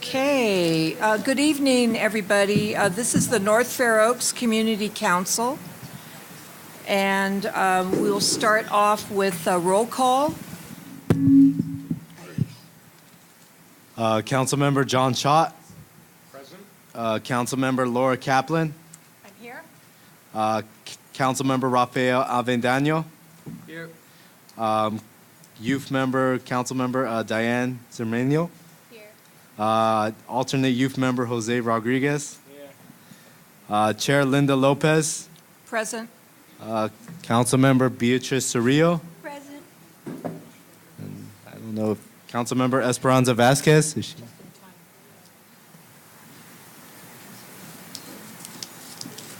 Okay, good evening, everybody. This is the North Fair Oaks Community Council, and we'll start off with a roll call. Councilmember John Schott. Present. Councilmember Laura Kaplan. I'm here. Councilmember Rafael Avendaño. Here. Youth member, Councilmember Diane Zermenio. Here. Alternate youth member Jose Rodriguez. Here. Chair Linda Lopez. Present. Councilmember Beatrice Cerrillo. Present. And I don't know if Councilmember Esperanza Vasquez. Is she?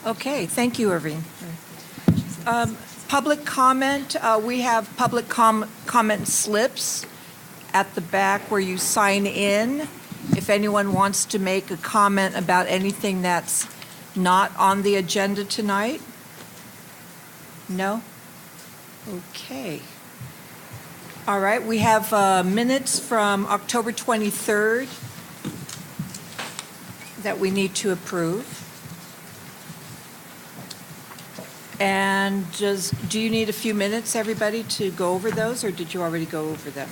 Okay, thank you, Irving. Public comment, we have public comment slips at the back where you sign in. If anyone wants to make a comment about anything that's not on the agenda tonight? No? Okay. All right, we have minutes from October 23rd that we need to approve. And do you need a few minutes, everybody, to go over those, or did you already go over them?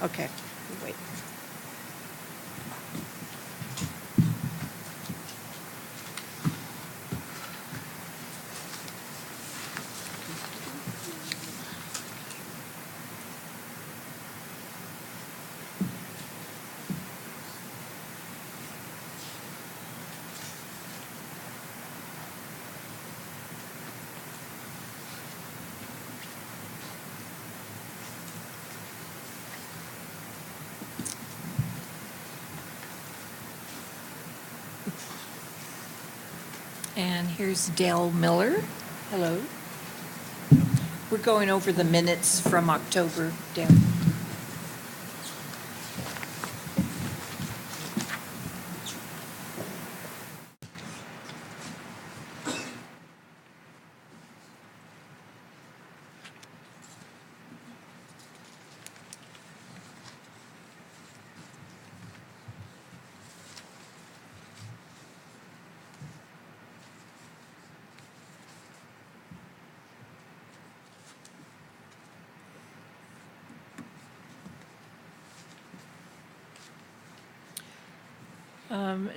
Okay, wait. And here's Dale Miller. Hello. We're going over the minutes from October, Dale.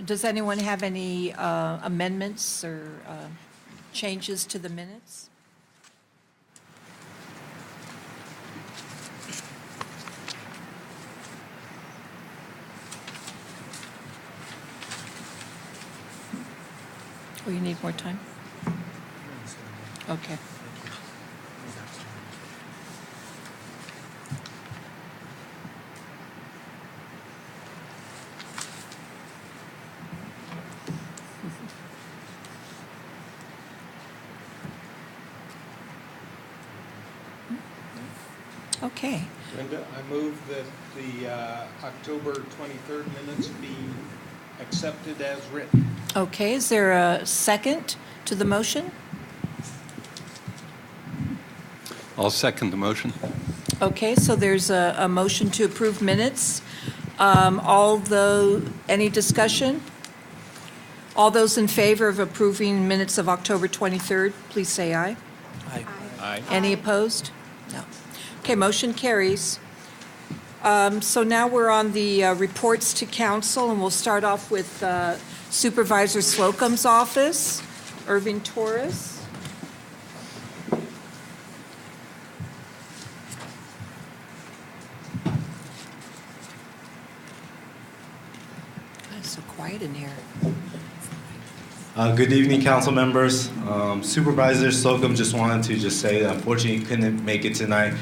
Does anyone have any amendments or changes to the minutes? Oh, you need more time? Okay. Okay. Linda, I move that the October 23rd minutes be accepted as written. Okay, is there a second to the motion? I'll second the motion. Okay, so there's a motion to approve minutes. Any discussion? All those in favor of approving minutes of October 23rd, please say aye. Aye. Any opposed? No. Okay, motion carries. So now we're on the reports to council, and we'll start off with Supervisor Slocum's office, Irving Torres. It's so quiet in here. Good evening, council members. Supervisor Slocum just wanted to say that unfortunately he couldn't make it tonight.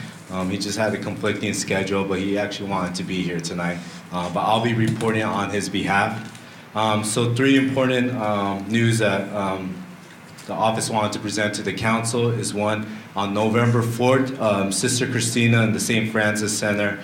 He just had a conflicting schedule, but he actually wanted to be here tonight. But I'll be reporting on his behalf. So 3 important news that the office wanted to present to the council is one, on November 4th, Sister Christina and the St. Francis Center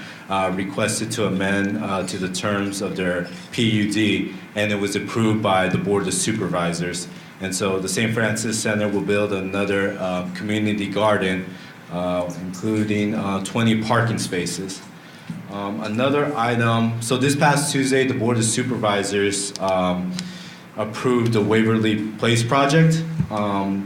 requested to amend to the terms of their PUD, and it was approved by the Board of Supervisors. And so the St. Francis Center will build another community garden, including 20 parking spaces. Another item, so this past Tuesday, the Board of Supervisors approved the Waverly Place project.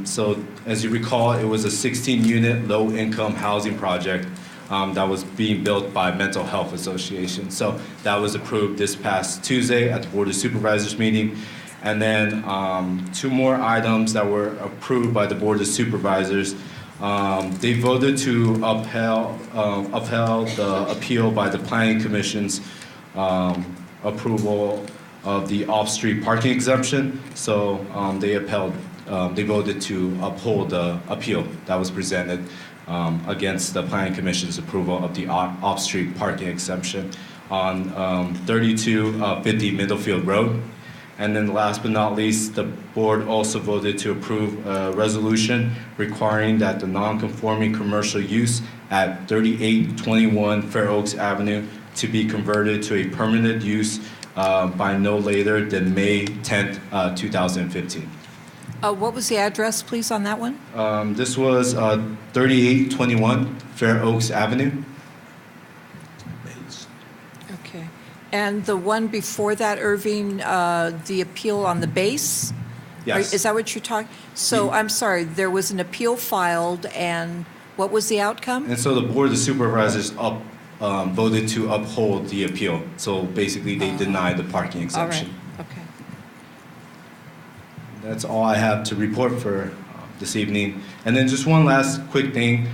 So as you recall, it was a 16-unit low-income housing project that was being built by Mental Health Association. So that was approved this past Tuesday at the Board of Supervisors meeting. And then two more items that were approved by the Board of Supervisors. They voted to upheld the appeal by the Planning Commission's approval of the off-street parking exemption. So they voted to uphold the appeal that was presented against the Planning Commission's approval of the off-street parking exemption on 3250 Middlefield Road. And then last but not least, the board also voted to approve a resolution requiring that the non-conforming commercial use at 3821 Fair Oaks Avenue to be converted to a permanent use by no later than May 10th, 2015. What was the address, please, on that one? This was 3821 Fair Oaks Avenue. Okay. And the one before that, Irving, the appeal on the base? Yes. Is that what you're talking? So, I'm sorry, there was an appeal filed, and what was the outcome? And so the Board of Supervisors voted to uphold the appeal. So basically, they denied the parking exemption. All right, okay. That's all I have to report for this evening. And then just one last quick thing.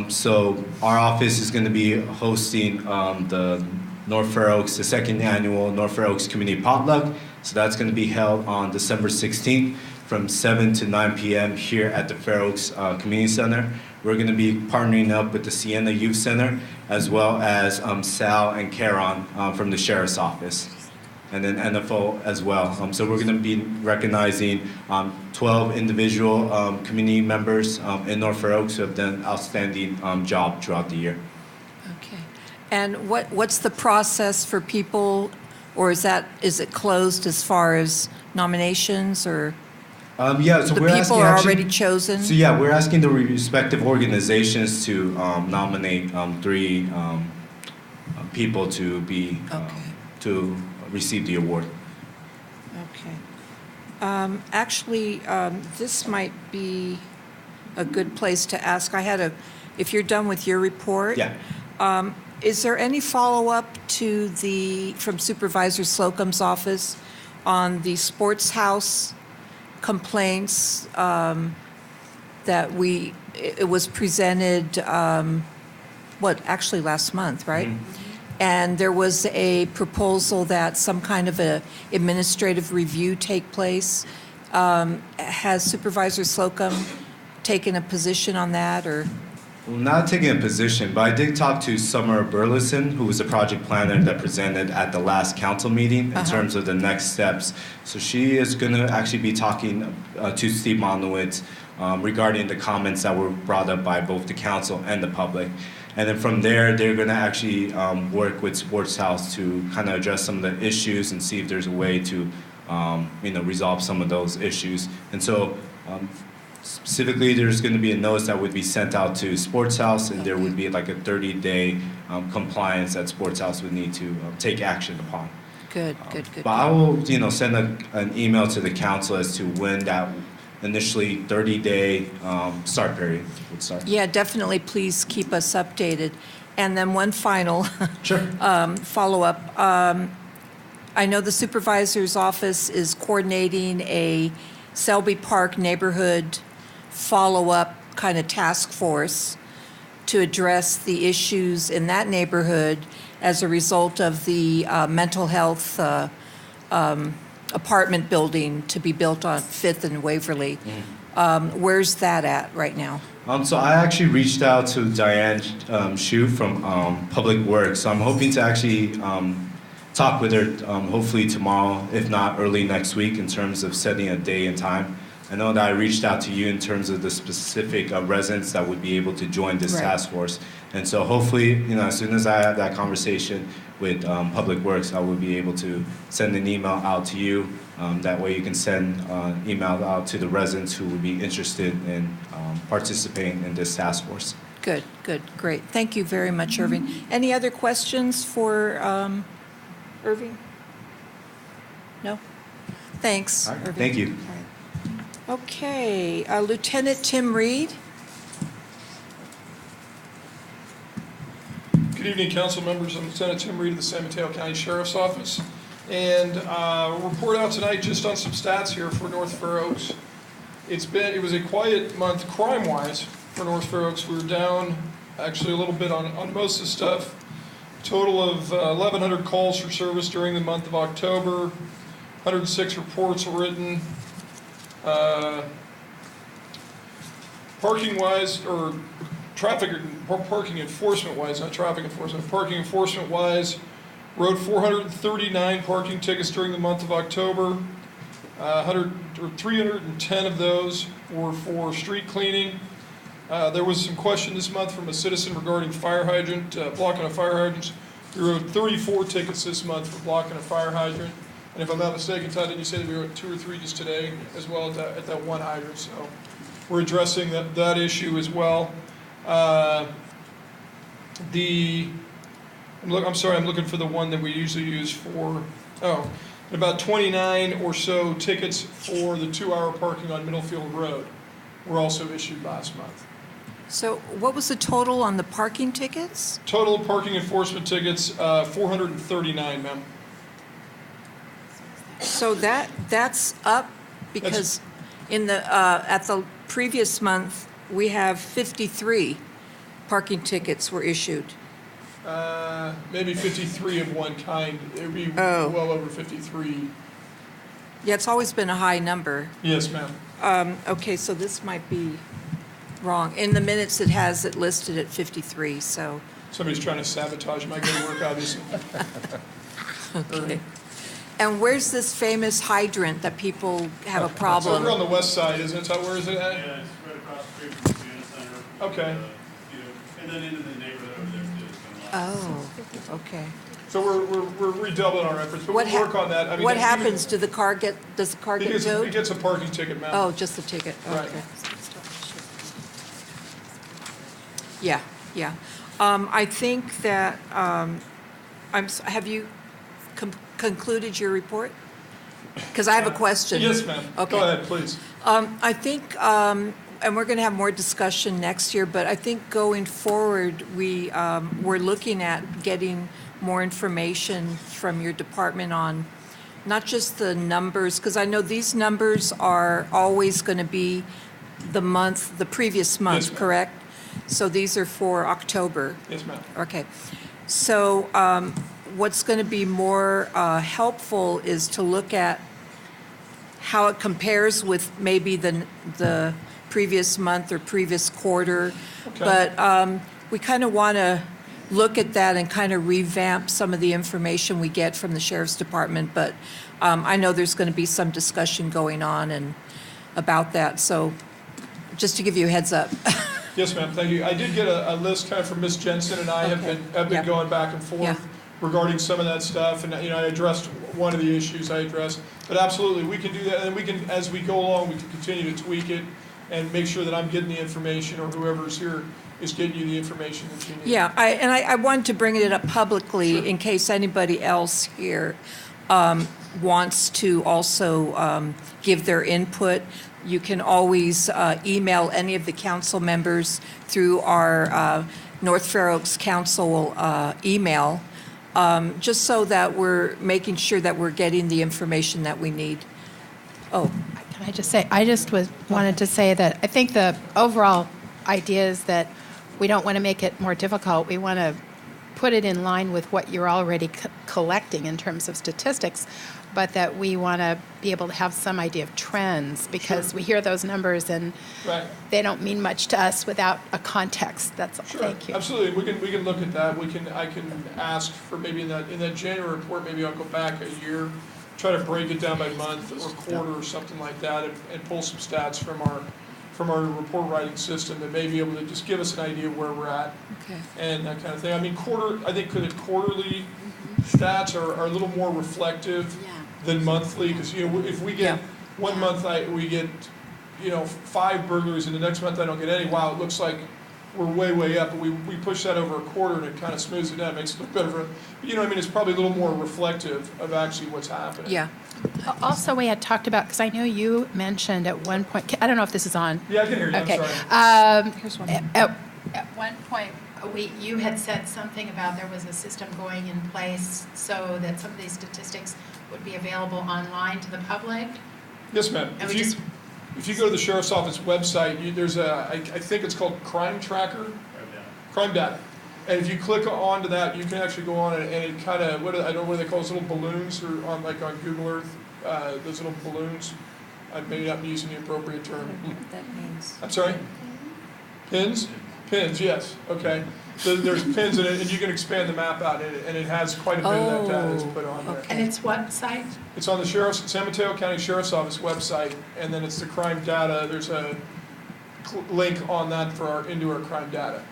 So our office is going to be hosting the North Fair Oaks, the second annual North Fair Oaks Community Potluck. So that's going to be held on December 16th from 7 to 9 p.m. here at the Fair Oaks Community Center. We're going to be partnering up with the Sienna Youth Center as well as Sal and Karen from the Sheriff's Office, and then NFO as well. So we're going to be recognizing 12 individual community members in North Fair Oaks who have done an outstanding job throughout the year. Okay. And what's the process for people, or is it closed as far as nominations, or Yeah, so the we're people asking are actually, already chosen? So yeah, we're asking the respective organizations to nominate 3 people to be Okay. to receive the award. Okay. Actually, this might be a good place to ask. If you're done with your report. Yeah. Is there any follow-up from Supervisor Slocum's office on the sports house complaints that it was presented, actually last month, right? Mm-hmm. And there was a proposal that some kind of a administrative review take place. Has Supervisor Slocum taken a position on that, or? Well, not taking a position, but I did talk to Summer Burleson, who was a project planner that presented at the last council meeting in terms of the next steps. So she is going to actually be talking to Steve Monowitz regarding the comments that were brought up by both the council and the public. And then from there, they're going to actually work with Sports House to kind of address some of the issues and see if there's a way to resolve some of those issues. And so specifically, there's going to be a notice that would be sent out to Sports House, and there would be like a 30-day compliance that Sports House would need to take action upon. Good. But I will, send an email to the council as to when that initially 30-day start period would start. Yeah, definitely, please keep us updated. And then one final Sure. follow-up. I know the supervisor's office is coordinating a Selby Park neighborhood follow-up kind of task force to address the issues in that neighborhood as a result of the mental health apartment building to be built on 5th and Waverly. Where's that at right now? So I actually reached out to Diane Shu from Public Works. So I'm hoping to actually talk with her hopefully tomorrow, if not early next week, in terms of setting a day and time. I know that I reached out to you in terms of the specific residents that would be able to join this task force. And so hopefully, as soon as I have that conversation with Public Works, I will be able to send an email out to you. That way you can send email out to the residents who would be interested in participating in this task force. Good, good, great. Thank you very much, Irving. Any other questions for Irving? No? Thanks, All right, Irving. thank you. All right. Okay, Lieutenant Tim Reed. Good evening, council members. I'm Lieutenant Tim Reed of the San Mateo County Sheriff's Office. And we'll report out tonight just on some stats here for North Fair Oaks. It was a quiet month crime-wise for North Fair Oaks. We were down actually a little bit on most of the stuff. Total of 1,100 calls for service during the month of October. 106 reports written. Parking-wise, or parking enforcement-wise, not traffic enforcement, parking enforcement-wise, wrote 439 parking tickets during the month of October. 310 of those were for street cleaning. There was some question this month from a citizen regarding fire hydrant, blocking a fire hydrant. We wrote 34 tickets this month for blocking a fire hydrant. And if I'm not mistaken, Todd, didn't you say that we wrote 2 or 3 just today as well at that one hydrant? So we're addressing that issue as well. I'm looking for the one that we usually use for, about 29 or so tickets for the 2-hour parking on Middlefield Road were also issued last month. So what was the total on the parking tickets? Total parking enforcement tickets, 439, ma'am. So that's up because in the, at the previous month, we have 53 parking tickets were issued. Maybe 53 of one kind. It would be Oh. well over 53. Yeah, it's always been a high number. Yes, ma'am. Okay, so this might be wrong. In the minutes, it has it listed at 53, so, Somebody's trying to sabotage my good work, obviously. okay. And where's this famous hydrant that people have a So problem? we're on the west side, isn't it? So where is it at? Yeah, it's right across the street from the Sienna Center. Okay. And then into the neighborhood over there too. Oh, okay. So we're redoubling our efforts, but What we'll work on that. I mean, What even- happens? Does the car get It towed? gets a parking ticket, ma'am. Oh, just the ticket, Right. okay. Yeah, yeah. I think that, have you concluded your report? Because I have a question. Yes, ma'am. Okay. Go ahead, please. I think, and we're going to have more discussion next year, but I think going forward, we're looking at getting more information from your department on not just the numbers, because I know these numbers are always going to be the previous Yes, month, ma'am. correct? So these are for October. Yes, ma'am. Okay. So what's going to be more helpful is to look at how it compares with maybe the previous month or previous quarter. Okay. But we kind of want to look at that and kind of revamp some of the information we get from the Sheriff's Department. But I know there's going to be some discussion going on and about that. So just to give you a heads up. Yes, ma'am, thank you. I did get a list kind of from Ms. Jensen, and I Okay. have been Yeah. going back and forth Yeah. regarding some of that stuff, and, I addressed one of the issues I addressed. But absolutely, we can do that, and we can, as we go along, we can continue to tweak it and make sure that I'm getting the information, or whoever's here is getting you the information that you need. Yeah, I wanted to bring it up publicly Sure. in case anybody else here wants to also give their input. You can always email any of the council members through our North Fair Oaks Council email, just so that we're making sure that we're getting the information that we need. Oh, Can I just say, wanted to say that I think the overall idea is that we don't want to make it more difficult. We want to put it in line with what you're already collecting in terms of statistics, but that we want to be able to have some idea of trends, because Sure. we hear those numbers and Right. they don't mean much to us without a context. That's all. Sure, Thank you. absolutely. We can look at that. I can ask for maybe in that January report, maybe I'll go back a year, try to break it down by month or quarter or something like that, and pull some stats from our report writing system that may be able to just give us an idea of where we're at okay. and that kind of thing. I mean, I think the quarterly stats are a little more reflective than monthly, because, if we get, Yeah. one month we get, 5 burglaries, and the next month I don't get any, wow, it looks like we're way up, but we push that over a quarter and it kind of smooths it down, makes it look better. You know what I mean? It's probably a little more reflective of actually what's happening. Yeah. Also, we had talked about, because I know you mentioned at one point, I don't know if this is on. Yeah, I can hear you, Okay. I'm sorry. Here's one. At one point, you had said something about there was a system going in place so that some of these statistics would be available online to the public. Yes, ma'am. And If we you, just- if you go to the sheriff's office website, there's I think it's called Crime Tracker, Crime Data. And if you click onto that, you can actually go on and it kind of, I don't know what they call those little balloons, or on Google Earth, those little balloons. I may not be using the appropriate term. What that means. I'm sorry? Pins? Pins, yes, okay. So there's pins in it, and you can expand the map out, and it has quite a bit of that data is put on there. okay. And it's what site? It's on the San Mateo County Sheriff's Office website, and then it's the crime data. There's a link on that into our crime data.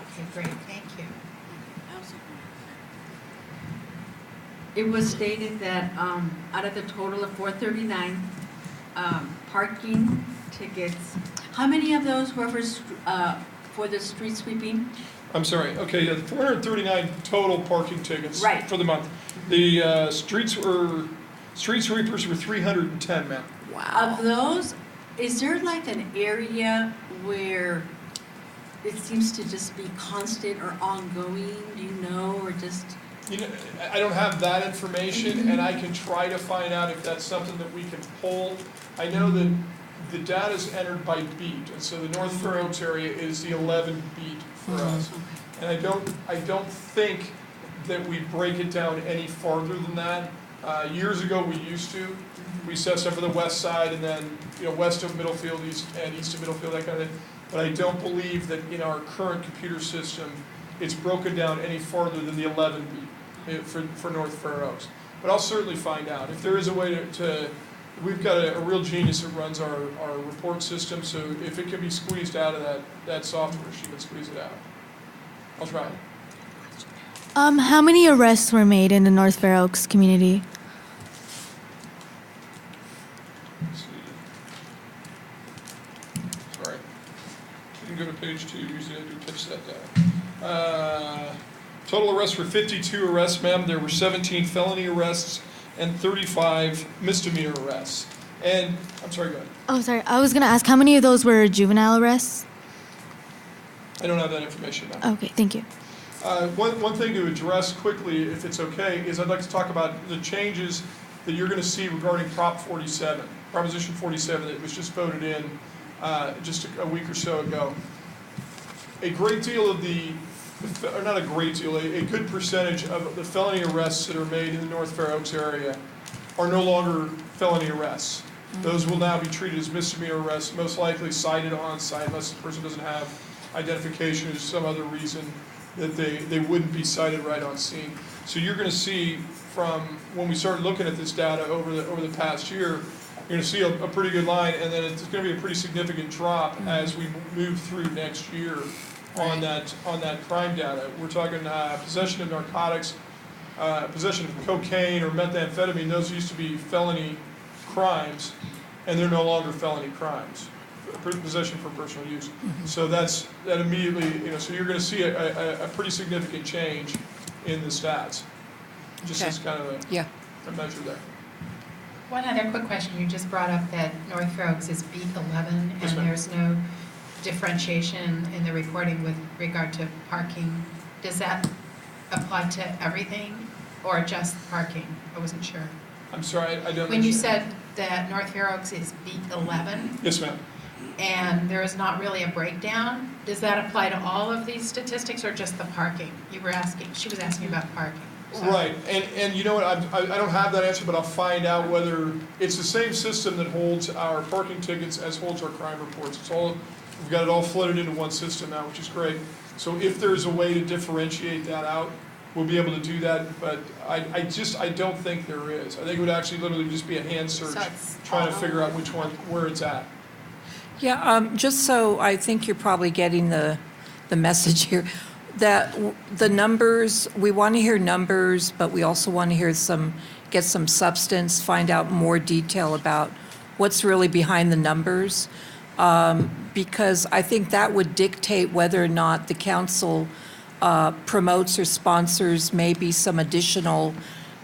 Okay, great, thank you. It was stated that out of the total of 439 parking tickets, how many of those were for the street sweeping? I'm sorry, okay, 439 total parking tickets Right. for the month. The street sweepers were 310, ma'am. Of those, is there like an area where it seems to just be constant or ongoing, do you know, or just? You know, I don't have that information, and I can try to find out if that's something that we can pull. I know that the data is entered by beat, and so the North Fair Oaks area is the 11 beat for us. And I don't think that we break it down any farther than that. Years ago, we used to. We set stuff for the west side, and then, west of Middlefield, east of Middlefield, that kind of thing. But I don't believe that in our current computer system, it's broken down any farther than the 11 beat for North Fair Oaks. But I'll certainly find out. If there is a way to we've got a real genius that runs our report system, so if it can be squeezed out of that software, she can squeeze it out. I'll try. How many arrests were made in the North Fair Oaks community? Let's see. Sorry. You can go to page 2. Usually I do pitch that down. Total arrests were 52 arrests, ma'am. There were 17 felony arrests and 35 misdemeanor arrests. And, I'm sorry, go ahead. Oh, sorry. I was going to ask, how many of those were juvenile arrests? I don't have that information now. Okay, thank you. One thing to address quickly, if it's okay, is I'd like to talk about the changes that you're going to see regarding Proposition 47 that was just voted in just a week or so ago. A great deal of or not a great deal, a good percentage of the felony arrests that are made in the North Fair Oaks area are no longer felony arrests. Those will now be treated as misdemeanor arrests, most likely cited on site unless the person doesn't have identification or some other reason that they wouldn't be cited right on scene. So you're going to see from when we started looking at this data over the past year, you're going to see a pretty good line, and then it's going to be a pretty significant drop as we move through next year on that crime data. We're talking possession of narcotics, possession of cocaine or methamphetamine. Those used to be felony crimes, and they're no longer felony crimes. Possession for personal use. So that immediately, so you're going to see a pretty significant change in the stats. Just as kind of a measure there. One other quick question. You just brought up that North Fair Oaks is beat 11, Yes, and ma'am. there's no differentiation in the reporting with regard to parking. Does that apply to everything or just parking? I wasn't sure. I'm sorry, I don't. When you said that North Fair Oaks is beat 11, Yes, ma'am. and there is not really a breakdown, does that apply to all of these statistics or just the parking? She was asking about parking. So- Right, and you know what, I don't have that answer, but I'll find out whether, it's the same system that holds our parking tickets as holds our crime reports. We've got it all flooded into one system now, which is great. So if there's a way to differentiate that out, we'll be able to do that, but I don't think there is. I think it would actually literally just be a hand search, So it's trying to all figure out which one, where it's at. Yeah, just so I think you're probably getting the message here, that the numbers, we want to hear numbers, but we also want to hear get some substance, find out more detail about what's really behind the numbers. because I think that would dictate whether or not the council promotes or sponsors maybe some additional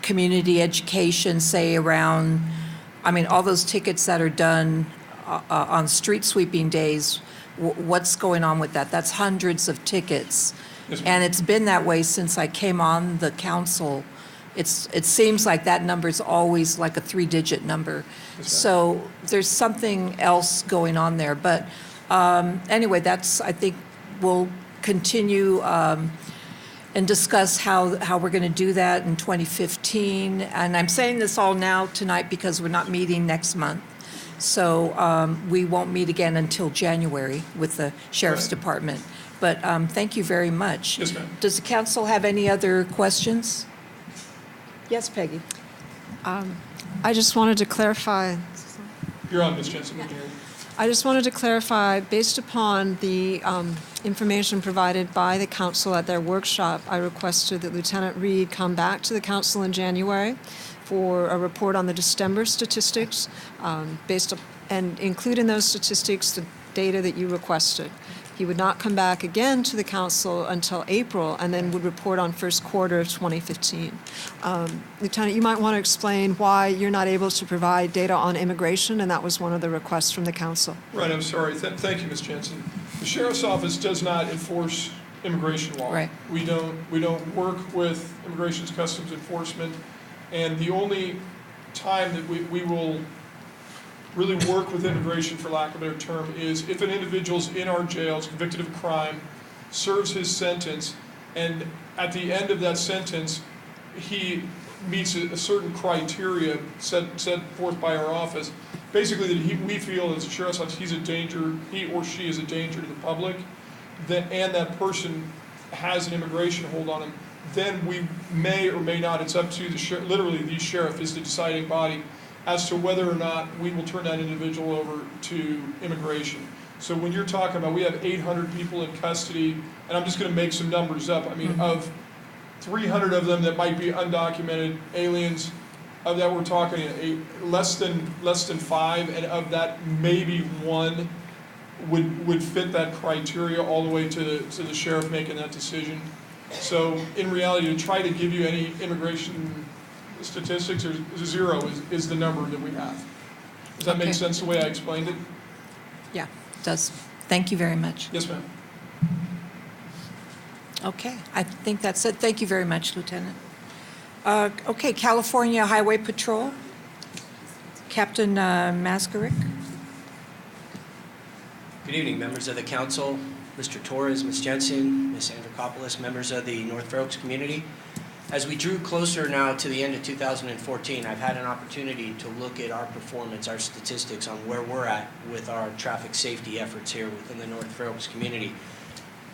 community education, say around, I mean, all those tickets that are done on street sweeping days, what's going on with that? That's hundreds of tickets. Yes, ma'am. And it's been that way since I came on the council. It seems like that number's always like a 3-digit number. So there's something else going on there. But anyway, I think we'll continue and discuss how we're going to do that in 2015. And I'm saying this all now tonight because we're not meeting next month. So we won't meet again until January with the Sheriff's Department. But thank you very much. Yes, ma'am. Does the council have any other questions? Yes, Peggy. I just wanted to clarify. You're on, Ms. Jensen. We can hear you. I just wanted to clarify, based upon the information provided by the council at their workshop, I requested that Lieutenant Reed come back to the council in January for a report on the December statistics, and include in those statistics the data that you requested. He would not come back again to the council until April, and then would report on first quarter of 2015. Lieutenant, you might want to explain why you're not able to provide data on immigration, and that was one of the requests from the council. Right, I'm sorry. Thank you, Ms. Jensen. The Sheriff's Office does not enforce immigration law. Right. We don't work with Immigration Customs Enforcement, and the only time that we will really work with immigration, for lack of a better term, is if an individual's in our jails, convicted of crime, serves his sentence, and at the end of that sentence, he meets a certain criteria set forth by our office. Basically, that we feel as a sheriff's office, he or she is a danger to the public, and that person has an immigration hold on him, then we may or may not, it's up to literally the sheriff is the deciding body as to whether or not we will turn that individual over to immigration. So when you're talking about, we have 800 people in custody, and I'm just gonna make some numbers up. I mean, of 300 of them that might be undocumented aliens, of that we're talking less than 5, and of that maybe 1 would fit that criteria all the way to the sheriff making that decision. So in reality, to try to give you any immigration statistics, 0 is the number that we have. Does that Okay. make sense the way I explained it? Yeah, it does. Thank you very much. Yes, ma'am. Okay, I think that's it. Thank you very much, Lieutenant. Okay, California Highway Patrol. Captain Maskaric. Good evening, members of the council, Mr. Torres, Ms. Jensen, Ms. Andrikopoulos, members of the North Fair Oaks community. As we drew closer now to the end of 2014, I've had an opportunity to look at our performance, our statistics on where we're at with our traffic safety efforts here within the North Fair Oaks community.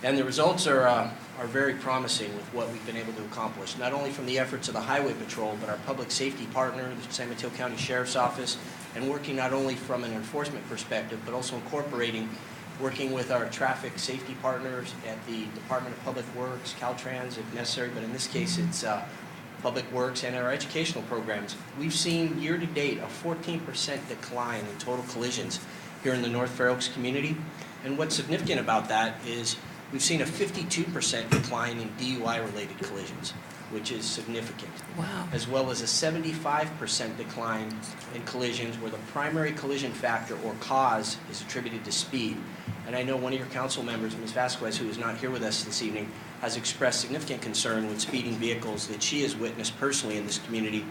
And the results are very promising with what we've been able to accomplish, not only from the efforts of the Highway Patrol, but our public safety partner, the San Mateo County Sheriff's Office, and working not only from an enforcement perspective, but also incorporating working with our traffic safety partners at the Department of Public Works, Caltrans if necessary, but in this case it's Public Works and our educational programs. We've seen year-to-date a 14% decline in total collisions here in the North Fair Oaks community. And what's significant about that is we've seen a 52% decline in DUI-related collisions, which is significant. Wow. As well as a 75% decline in collisions where the primary collision factor or cause is attributed to speed. And I know one of your council members, Ms. Vasquez, who is not here with us this evening, has expressed significant concern with speeding vehicles that she has witnessed personally in this community.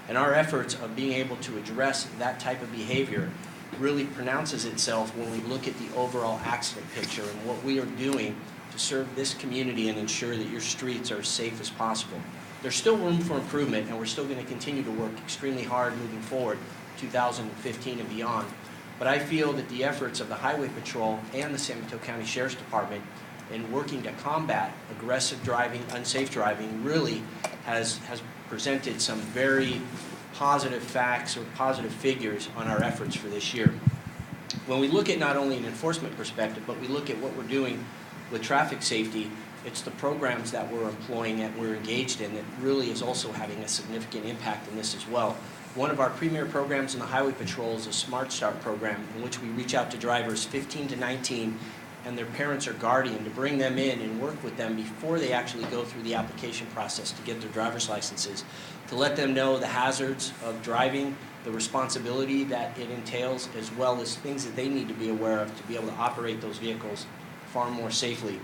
And our efforts of being able to address that type of behavior really pronounces itself when we look at the overall accident picture and what we are doing to serve this community and ensure that your streets are as safe as possible. There's still room for improvement, and we're still going to continue to work extremely hard moving forward, 2015 and beyond. But I feel that the efforts of the Highway Patrol and the San Mateo County Sheriff's Department in working to combat aggressive driving, unsafe driving, really has presented some very positive facts or positive figures on our efforts for this year. When we look at not only an enforcement perspective, but we look at what we're doing with traffic safety, it's the programs that we're employing and we're engaged in that really is also having a significant impact in this as well. One of our premier programs in the Highway Patrol is a Smart Start program in which we reach out to drivers 15 to 19 and their parents or guardian to bring them in and work with them before they actually go through the application process to get their driver's licenses, to let them know the hazards of driving, the responsibility that it entails, as well as things that they need to be aware of to be able to operate those vehicles far more safely.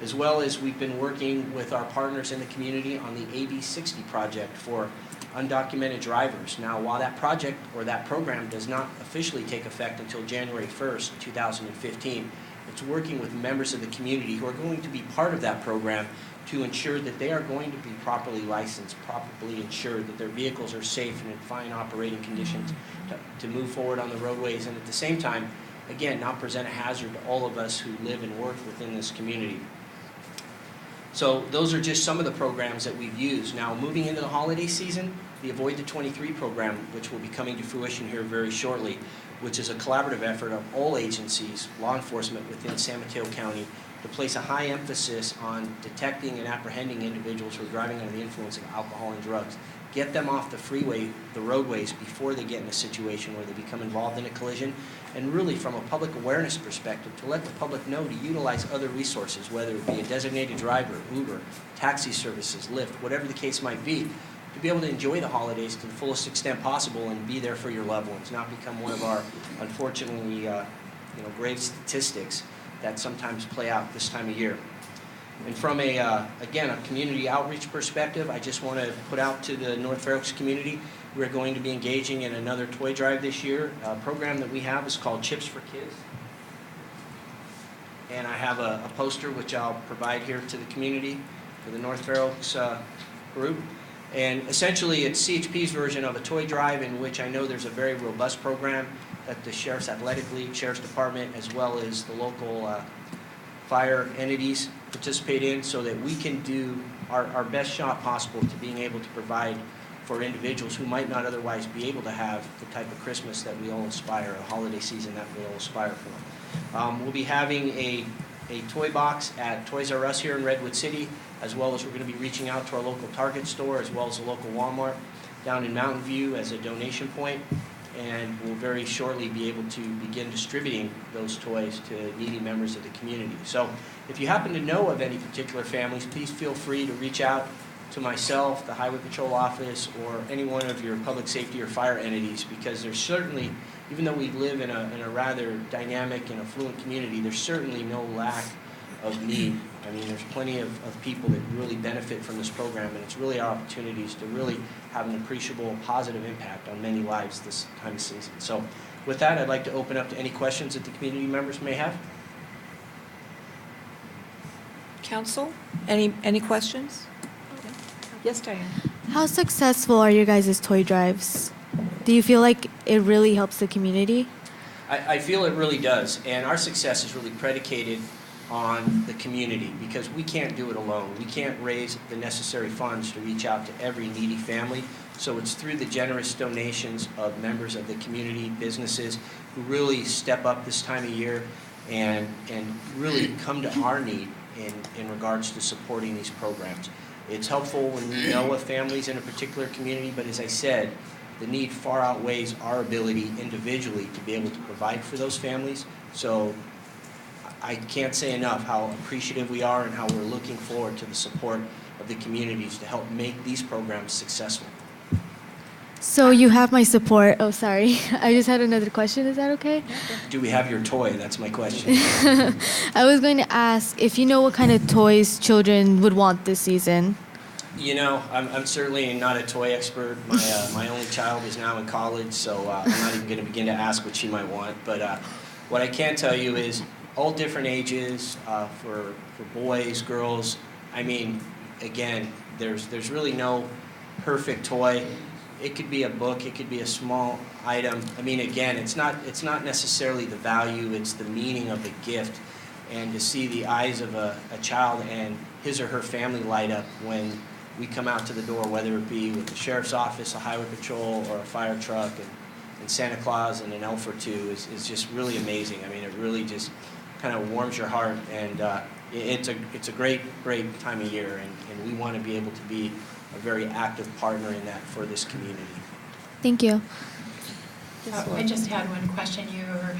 As well as we've been working with our partners in the community on the AB 60 project for undocumented drivers. Now, while that project or that program does not officially take effect until January 1st, 2015, it's working with members of the community who are going to be part of that program to ensure that they are going to be properly licensed, properly insured, that their vehicles are safe and in fine operating conditions to move forward on the roadways, and at the same time, again, not present a hazard to all of us who live and work within this community. So those are just some of the programs that we've used. Now, moving into the holiday season, the Avoid the 23 program, which will be coming to fruition here very shortly, which is a collaborative effort of all agencies, law enforcement within San Mateo County, to place a high emphasis on detecting and apprehending individuals who are driving under the influence of alcohol and drugs. Get them off the freeway, the roadways, before they get in a situation where they become involved in a collision. And really, from a public awareness perspective, to let the public know to utilize other resources, whether it be a designated driver, Uber, taxi services, Lyft, whatever the case might be, to be able to enjoy the holidays to the fullest extent possible and be there for your loved ones, not become one of our, unfortunately, grave statistics that sometimes play out this time of year. And from again, a community outreach perspective, I just want to put out to the North Fair Oaks community, we're going to be engaging in another toy drive this year. A program that we have is called Chips for Kids. And I have a poster which I'll provide here to the community for the North Fair Oaks group. And essentially, it's CHP's version of a toy drive in which I know there's a very robust program that the Sheriff's Athletic League, Sheriff's Department, as well as the local fire entities participate in, so that we can do our best shot possible to being able to provide for individuals who might not otherwise be able to have the type of Christmas that we all aspire, a holiday season that we all aspire for. We'll be having a toy box at Toys R Us here in Redwood City, as well as we're going to be reaching out to our local Target store, as well as the local Walmart down in Mountain View as a donation point. And we'll very shortly be able to begin distributing those toys to needy members of the community. So if you happen to know of any particular families, please feel free to reach out to myself, the Highway Patrol office, or any one of your public safety or fire entities, because there's certainly, even though we live in a rather dynamic and affluent community, there's certainly no lack of need. I mean, there's plenty of people that really benefit from this program, and it's really our opportunities to really have an appreciable positive impact on many lives this time of season. So with that, I'd like to open up to any questions that the community members may have. Council, any questions? Yes, Diane. How successful are your guys' toy drives? Do you feel like it really helps the community? I feel it really does, and our success is really predicated on the community, because we can't do it alone. We can't raise the necessary funds to reach out to every needy family. So it's through the generous donations of members of the community, businesses, who really step up this time of year and really come to our need in regards to supporting these programs. It's helpful when we know of families in a particular community, but as I said, the need far outweighs our ability individually to be able to provide for those families. So I can't say enough how appreciative we are and how we're looking forward to the support of the communities to help make these programs successful. So you have my support. Oh, sorry. I just had another question. Is that okay? Do we have your toy? That's my question. I was going to ask if you know what kind of toys children would want this season. You know, I'm certainly not a toy expert. My only child is now in college, so I'm not even going to begin to ask what she might want. But what I can tell you is all different ages, for boys, girls. I mean, again, there's really no perfect toy. It could be a book, it could be a small item. I mean, again, it's not necessarily the value, it's the meaning of the gift. And to see the eyes of a child and his or her family light up when we come out to the door, whether it be with the sheriff's office, a highway patrol, or a fire truck, and Santa Claus and an elf or two is just really amazing. I mean, it really just kind of warms your heart, and it's a great time of year, and we want to be able to be a very active partner in that for this community. Thank you. I just had one question. Your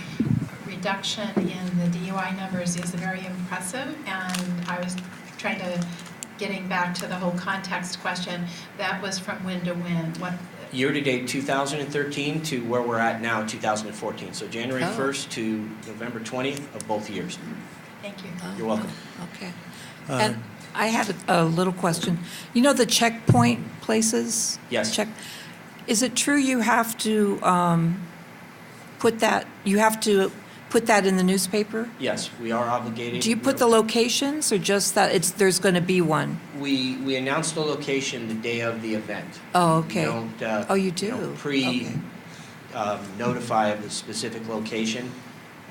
reduction in the DUI numbers is very impressive, and I was trying to, getting back to the whole context question, that was from when to when? What? Year-to-date 2013 to where we're at now, 2014. So January 1st to November 20th of both years. Thank you. You're welcome. Okay. And I had a little question. You know the checkpoint places? Yes. Is it true you have to put that in the newspaper? Yes, we are obligated. Do you put the locations or just that there's going to be one? We announce the location the day of the event. Oh, okay. We don't, Oh, you do? Okay. Notify of the specific location.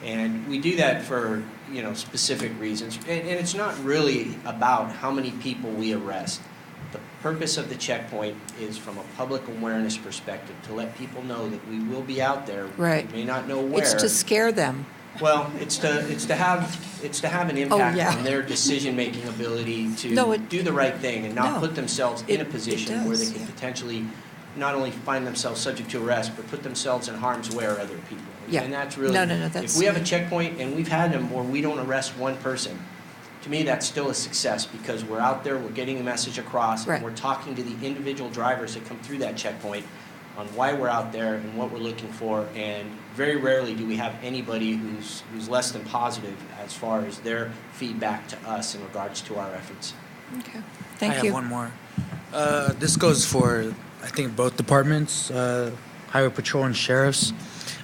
And we do that for, specific reasons. And it's not really about how many people we arrest. The purpose of the checkpoint is from a public awareness perspective, to let people know that we will be out there. Right. We may not know where. It's to scare them. Well, it's to have an impact yeah. on their decision-making ability to do the right thing and not put themselves in a position where they could potentially not only find themselves subject to arrest, but put themselves in harm's way or other people. Yeah. And that's really, That's, if we have a checkpoint, and we've had them where we don't arrest one person, to me, that's still a success, because we're out there, we're getting the message across, Right. and we're talking to the individual drivers that come through that checkpoint on why we're out there and what we're looking for, and very rarely do we have anybody who's less than positive as far as their feedback to us in regards to our efforts. Okay. Thank you. I have one more. This goes for, I think, both departments, Highway Patrol and Sheriffs.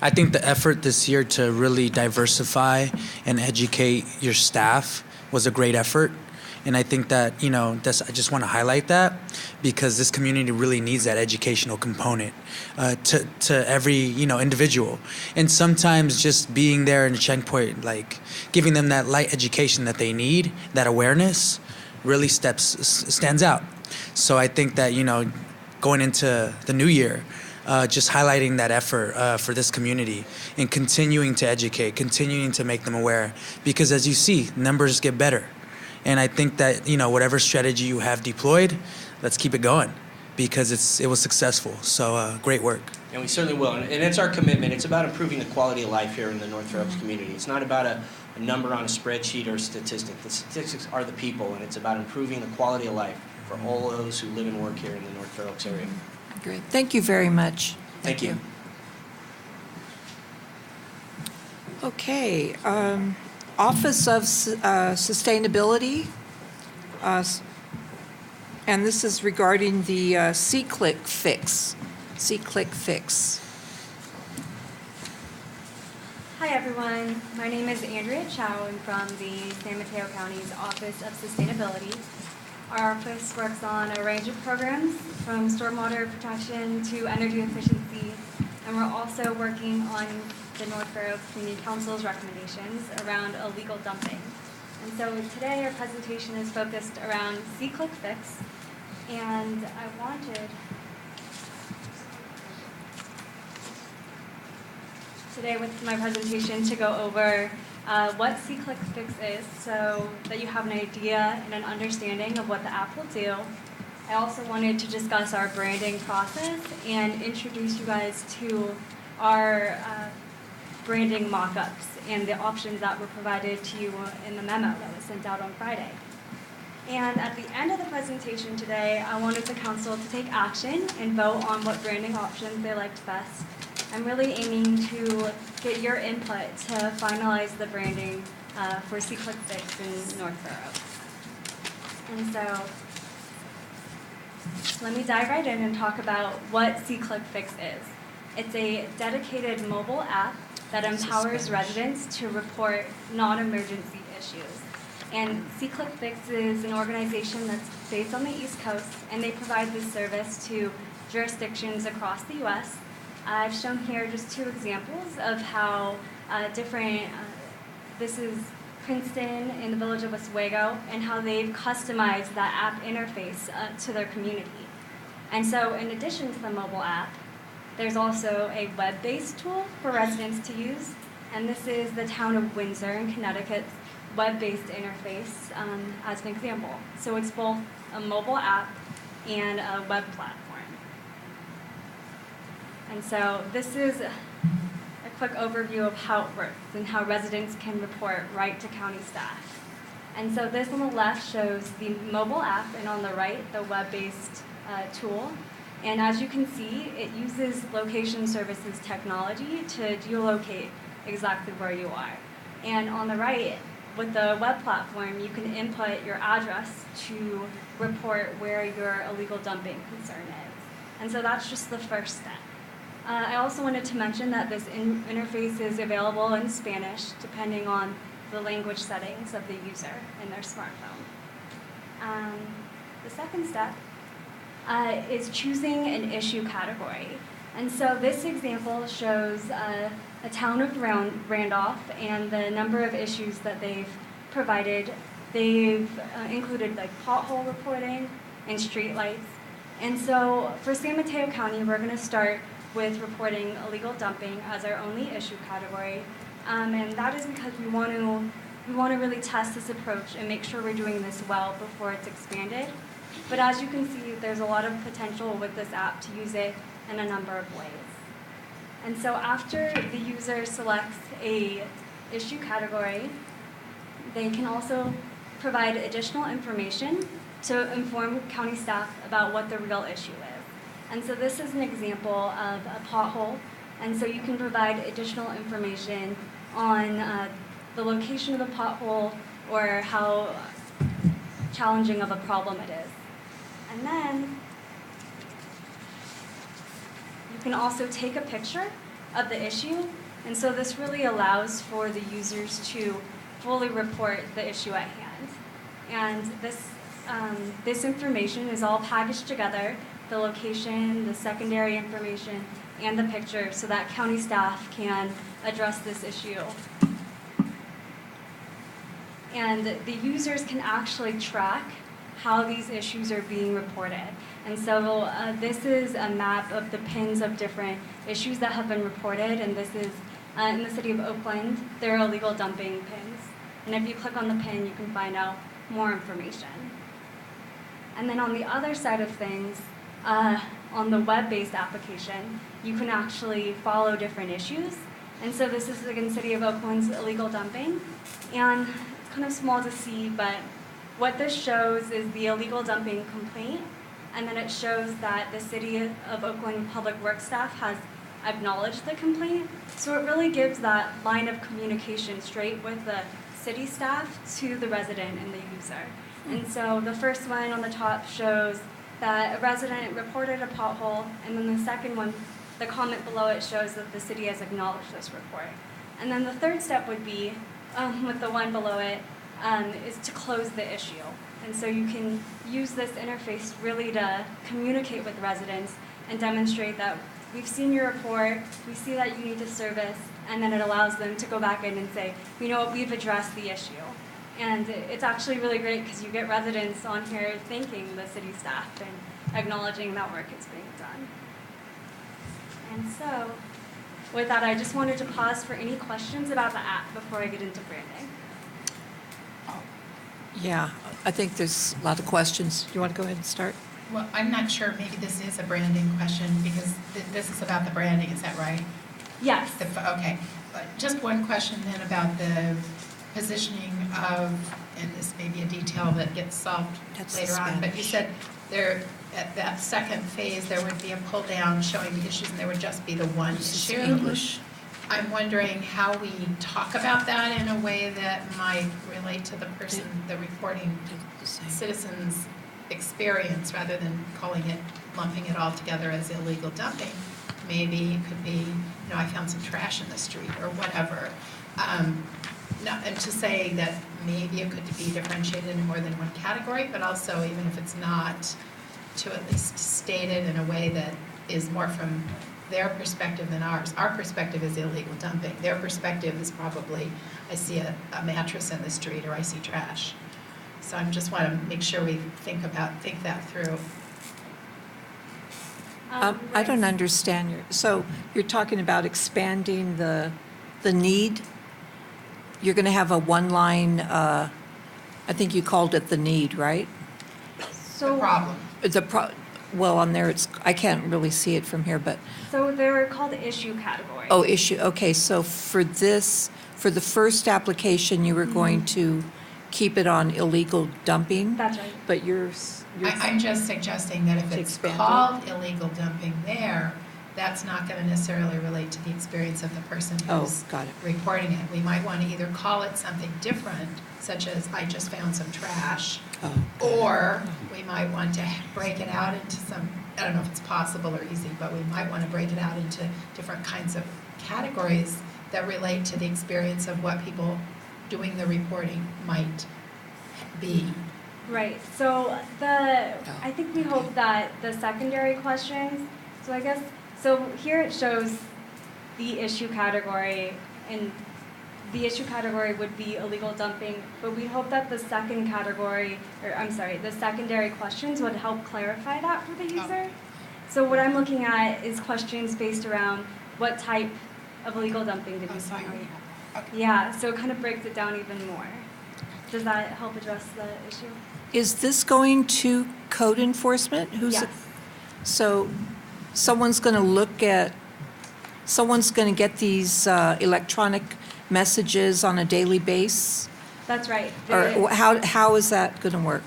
I think the effort this year to really diversify and educate your staff was a great effort. And I think that, I just want to highlight that, because this community really needs that educational component to every, individual. And sometimes just being there in a checkpoint, like giving them that light education that they need, that awareness, really stands out. So I think that, going into the new year, just highlighting that effort for this community and continuing to educate, continuing to make them aware. Because as you see, numbers get better. And I think that, whatever strategy you have deployed, let's keep it going, because it was successful. So great work. And we certainly will. And it's our commitment. It's about improving the quality of life here in the North Fair Oaks community. It's not about a number on a spreadsheet or a statistic. The statistics are the people, and it's about improving the quality of life for all those who live and work here in the North Fair Oaks area. Great. Thank you very much. Thank you. Okay. Office of Sustainability, and this is regarding the C-Click fix. C-Click fix. Hi everyone, my name is Andrea Chow. I'm from the San Mateo County's Office of Sustainability. Our office works on a range of programs, from stormwater protection to energy efficiency, and we're also working on the North Fair Oaks Community Council's recommendations around illegal dumping. And so today our presentation is focused around C-Click Fix, and I wanted today with my presentation to go over what C-Click Fix is, so that you have an idea and an understanding of what the app will do. I also wanted to discuss our branding process and introduce you guys to our branding mock-ups and the options that were provided to you in the memo that was sent out on Friday. And at the end of the presentation today, I wanted the council to take action and vote on what branding options they liked best. I'm really aiming to get your input to finalize the branding for C-Click Fix in North Fair Oaks. And so let me dive right in and talk about what C-Click Fix is. It's a dedicated mobile app that empowers residents to report non-emergency issues. And C-Click Fix is an organization that's based on the East Coast, and they provide this service to jurisdictions across the U.S. I've shown here just two examples of how this is Princeton in the village of Oswego, and how they've customized that app interface to their community. And so in addition to the mobile app, there's also a web-based tool for residents to use, and this is the town of Windsor in Connecticut's web-based interface as an example. So it's both a mobile app and a web platform. And so this is a quick overview of how it works and how residents can report right to county staff. And so this on the left shows the mobile app, and on the right, the web-based tool. And as you can see, it uses location services technology to geolocate exactly where you are. And on the right, with the web platform, you can input your address to report where your illegal dumping concern is. And so that's just the first step. I also wanted to mention that this interface is available in Spanish, depending on the language settings of the user in their smartphone. The second step is choosing an issue category. And so this example shows a town of Randolph and the number of issues that they've provided. They've included like pothole reporting and street lights. And so for San Mateo County, we're going to start with reporting illegal dumping as our only issue category. And that is because we want to really test this approach and make sure we're doing this well before it's expanded. But as you can see, there's a lot of potential with this app to use it in a number of ways. And so after the user selects a issue category, they can also provide additional information to inform county staff about what the real issue is. And so this is an example of a pothole. And so you can provide additional information on the location of the pothole or how challenging of a problem it is. And then you can also take a picture of the issue. And so this really allows for the users to fully report the issue at hand. And this information is all packaged together, the location, the secondary information, and the picture, so that county staff can address this issue. And the users can actually track how these issues are being reported. And so this is a map of the pins of different issues that have been reported, and this is in the city of Oakland. There are illegal dumping pins. And if you click on the pin, you can find out more information. And then on the other side of things, on the web-based application, you can actually follow different issues. And so this is again City of Oakland's illegal dumping. And it's kind of small to see, but what this shows is the illegal dumping complaint. And then it shows that the City of Oakland Public Works staff has acknowledged the complaint. So it really gives that line of communication straight with the city staff to the resident and the user. And so the first one on the top shows that a resident reported a pothole, and then the second one, the comment below it, shows that the city has acknowledged this report. And then the third step would be, with the one below it, is to close the issue. And so you can use this interface really to communicate with residents and demonstrate that we've seen your report, we see that you need to service, and then it allows them to go back in and say, you know what, we've addressed the issue. And it's actually really great because you get residents on here thanking the city staff and acknowledging that work is being done. And so, with that, I just wanted to pause for any questions about the app before I get into branding. Yeah, I think there's a lot of questions. Do you want to go ahead and start? Well, I'm not sure, maybe this is a branding question, because this is about the branding, is that right? Yes. Okay, but just one question then about the positioning of, and this may be a detail that gets solved later on, but you said there, at that second phase, there would be a pull down showing the issues and there would just be the one issue. English. I'm wondering how we talk about that in a way that might relate to the person, the reporting citizens' experience, rather than calling it, lumping it all together as illegal dumping. Maybe it could be, you know, I found some trash in the street or whatever. And to say that maybe it could be differentiated in more than one category, but also, even if it's not, to at least state it in a way that is more from their perspective than ours. Our perspective is illegal dumping. Their perspective is probably, I see a mattress in the street, or I see trash. So I just want to make sure we think that through. I don't understand so you're talking about expanding the need. You're going to have a one-line, I think you called it the need, right? So The problem. well, on there, I can't really see it from here, but, So they're called issue categories. oh, issue, okay, so for the first application, you were going to keep it on illegal dumping? That's right. But I'm just suggesting that if To it's expand it? called illegal dumping there, that's not going to necessarily relate to the experience of the person Oh, who's got it. reporting it. We might want to either call it something different, such as I just found some trash, Oh, or we might want to break it out into some, I don't know if it's possible or easy, but we might want to break it out into different kinds of categories that relate to the experience of what people doing the reporting might be. Right, so I think we hope that the secondary questions, so I guess, so here it shows the issue category, and the issue category would be illegal dumping, but we hope that the second category, the secondary questions would help clarify that for the user. So what I'm looking at is questions based around what type of illegal dumping did you find? Yeah, so it kind of breaks it down even more. Does that help address the issue? Is this going to code enforcement? Yes. So someone's going to get these electronic messages on a daily basis? That's right. Or how is that going to work?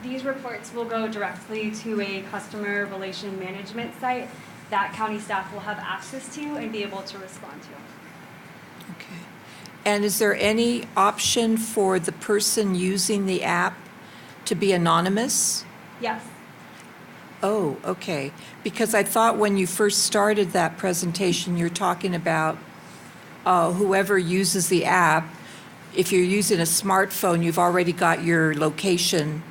These reports will go directly to a customer relation management site that county staff will have access to and be able to respond to. Okay. And is there any option for the person using the app to be anonymous? Yes. Oh, okay. Because I thought when you first started that presentation, you're talking about whoever uses the app, if you're using a smartphone, you've already got your location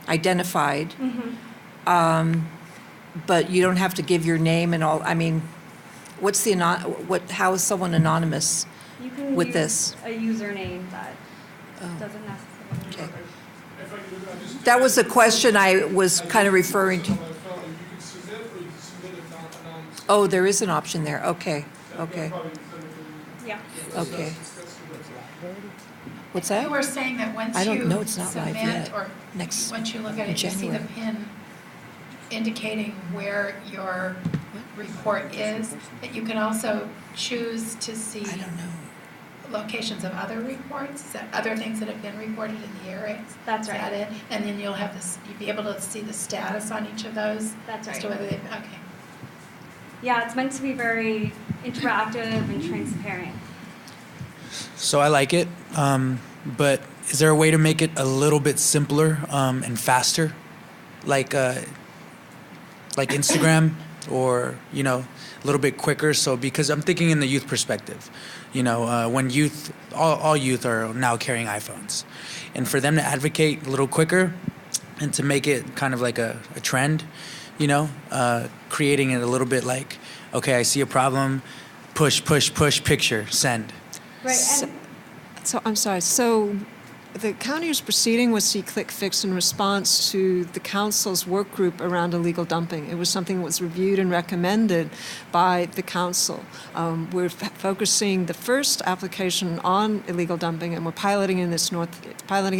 identified. Mm-hmm. But you don't have to give your name and all. I mean, how is someone anonymous You can with use this? a username that doesn't necessarily. Okay. That was a question I was kind of referring to. On my phone, you can submit or you can submit it anonymously. Oh, there is an option there. Okay, okay, Yeah. okay. What's that? You were saying that once I don't you know, it's not live submit, yet. or Next once you look at it, you see the January. pin indicating where your report is, that you can also choose to see I don't know. locations of other reports, is that other things that have been reported in the area? That's Is that right. it? And then you'll be able to see the status on each of those? That's As to right. whether they've, okay. Yeah, it's meant to be very interactive and transparent. So I like it, but is there a way to make it a little bit simpler and faster, like Instagram, or a little bit quicker? So because I'm thinking in the youth perspective, when all youth are now carrying iPhones, and for them to advocate a little quicker, and to make it kind of like a trend, creating it a little bit like, okay, I see a problem, push, picture, send. Right. And So, I'm sorry, so the county is proceeding with See, Click, Fix in response to the council's work group around illegal dumping. It was something that was reviewed and recommended by the council. We're focusing the first application on illegal dumping, and we're piloting it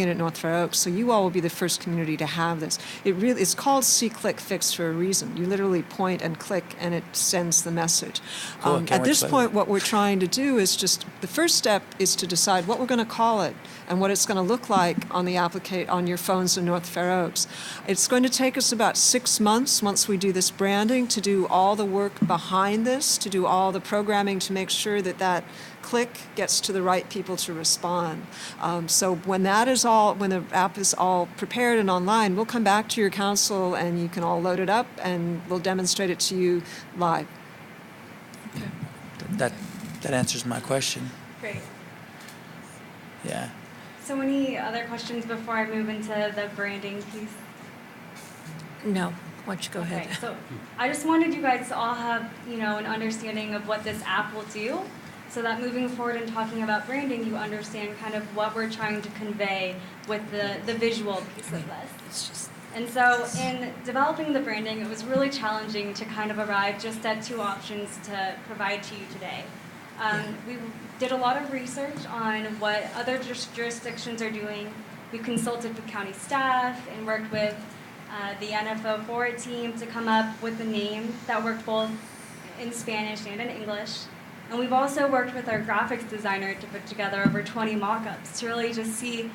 at North Fair Oaks. So you all will be the first community to have this. It's called See, Click, Fix for a reason. You literally point and click, and it sends the message. Cool, can't At wait this to play point, what we're trying to do is the first step is to decide what we're going to call it and what it's going to look like on your phones in North Fair Oaks. It's going to take us about 6 months once we do this branding to do all the work behind this, to do all the programming to make sure that click gets to the right people to respond. So when the app is all prepared and online, we'll come back to your council and you can all load it up and we'll demonstrate it to you live. That answers my question. great. Yeah. So any other questions before I move into the branding piece? No, why don't you go ahead? Okay, so I just wanted you guys to all have, an understanding of what this app will do, so that moving forward and talking about branding, you understand kind of what we're trying to convey with the visual piece of this. It's just, And so in developing the branding, it was really challenging to kind of arrive just at 2 options to provide to you today. We did a lot of research on what other jurisdictions are doing. We consulted with county staff and worked with the NFO forward team to come up with a name that worked both in Spanish and in English. And we've also worked with our graphics designer to put together over 20 mock-ups to really just see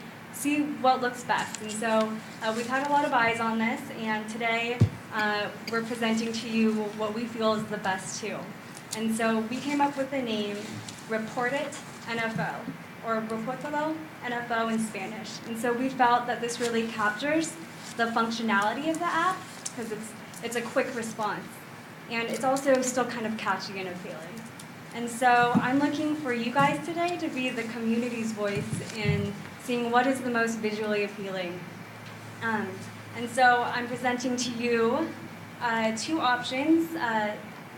what looks best. And so we've had a lot of eyes on this, and today we're presenting to you what we feel is the best too. And so we came up with the name Report It NFO, or Reportalo NFO in Spanish. And so we felt that this really captures the functionality of the app, because it's a quick response. And it's also still kind of catchy and appealing. And so I'm looking for you guys today to be the community's voice in seeing what is the most visually appealing. And so I'm presenting to you 2 options.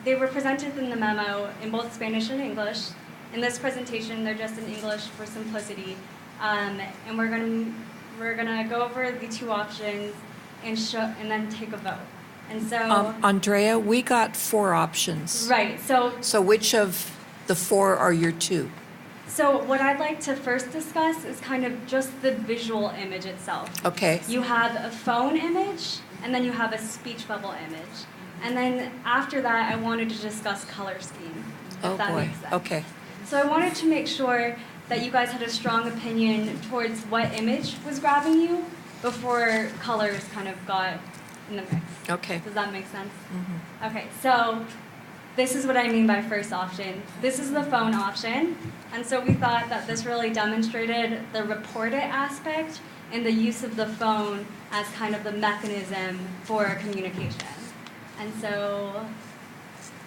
They were presented in the memo in both Spanish and English. In this presentation, they're just in English for simplicity. And we're gonna go over the 2 options and then take a vote. And so, Andrea, we got 4 options. right, So which of the 4 are your 2? so what I'd like to first discuss is kind of just the visual image itself. Okay. You have a phone image, and then you have a speech bubble image. And then after that, I wanted to discuss color scheme, if Oh, that boy. makes sense. Okay. So I wanted to make sure that you guys had a strong opinion towards what image was grabbing you before colors kind of got in the mix. Okay. Does that make sense? Mhm. Okay, so this is what I mean by first option. This is the phone option, and so we thought that this really demonstrated the report it aspect and the use of the phone as kind of the mechanism for communication. And so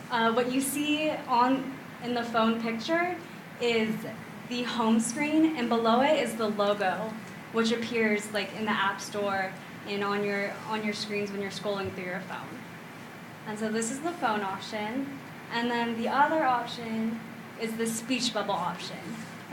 what you see in the phone picture is the home screen, and below it is the logo, which appears like in the App Store and on your screens when you're scrolling through your phone. And so this is the phone option. And then the other option is the speech bubble option.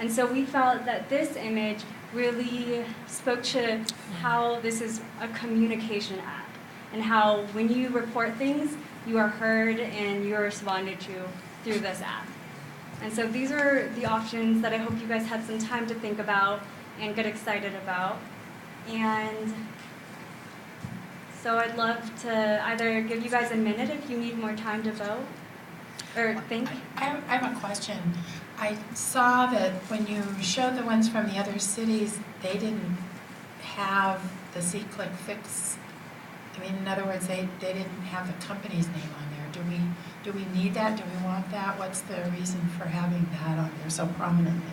And so we felt that this image really spoke to how this is a communication app and how when you report things, you are heard and you are responded to through this app. And so these are the options that I hope you guys had some time to think about and get excited about. And so I'd love to either give you guys a minute if you need more time to vote or think. I have a question. I saw that when you showed the ones from the other cities, they didn't have the C-Click Fix. I mean, in other words, they didn't have the company's name on there. Do we need that? Do we want that? What's the reason for having that on there so prominently?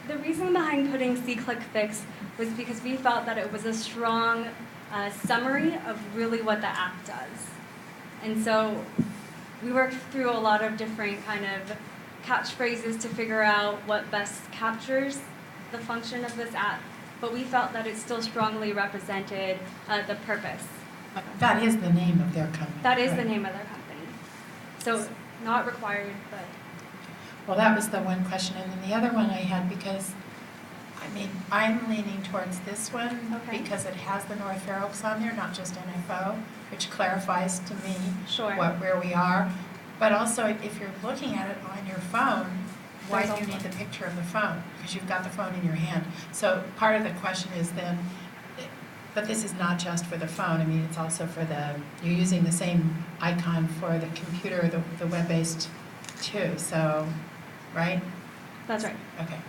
The reason behind putting C-Click Fix was because we felt that it was a strong summary of really what the app does. And so we worked through a lot of different kind of catchphrases to figure out what best captures the function of this app, but we felt that it still strongly represented the purpose. That is the name of their company. That is the correct? name of their company. So not required, but Well, that was the one question. And then the other one I had, because, I mean, I'm leaning towards this one Okay. because it has the North Fair Oaks on there, not just NFO, which clarifies to me sure. where we are. But also, if you're looking at it on your phone, why There's do you also- need the picture of the phone? Because you've got the phone in your hand. So part of the question is then, but this is not just for the phone. I mean, it's also for you're using the same icon for the computer, the web-based too, so, right? That's right. Okay.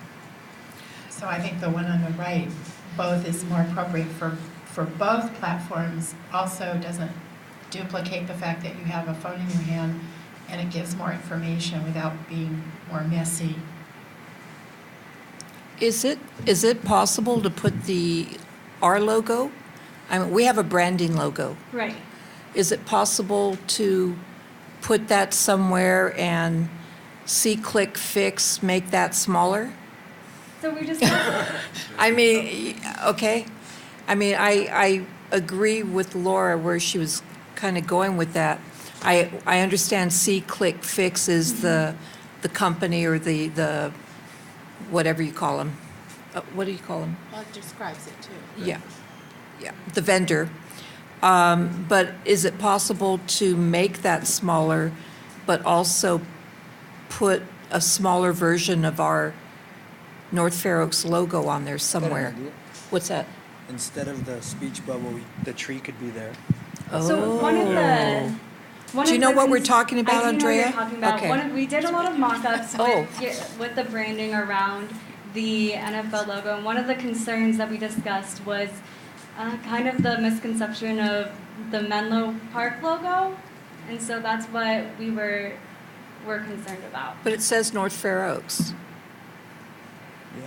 So I think the one on the right, both is more appropriate for both platforms, also doesn't duplicate the fact that you have a phone in your hand, and it gives more information without being more messy. Is it possible to put our logo? I mean, we have a branding logo. Right. Is it possible to put that somewhere and C-Click Fix, make that smaller? So we just I mean, okay. I mean, I agree with Laura where she was kind of going with that. I understand C-Click Fix is the company or the whatever you call them. What do you call them? Well, it describes it too. Yeah, the vendor. But is it possible to make that smaller, but also put a smaller version of our North Fair Oaks logo on there somewhere? What's that? instead of the speech bubble, the tree could be there. So one of the. Do you know what we're talking about, I do know what Andrea? you're talking about. Okay. We did a lot of mock-ups Oh. with the branding around the NFL logo, and one of the concerns that we discussed was kind of the misconception of the Menlo Park logo, and so that's what we were concerned about. But it says North Fair Oaks. Yeah.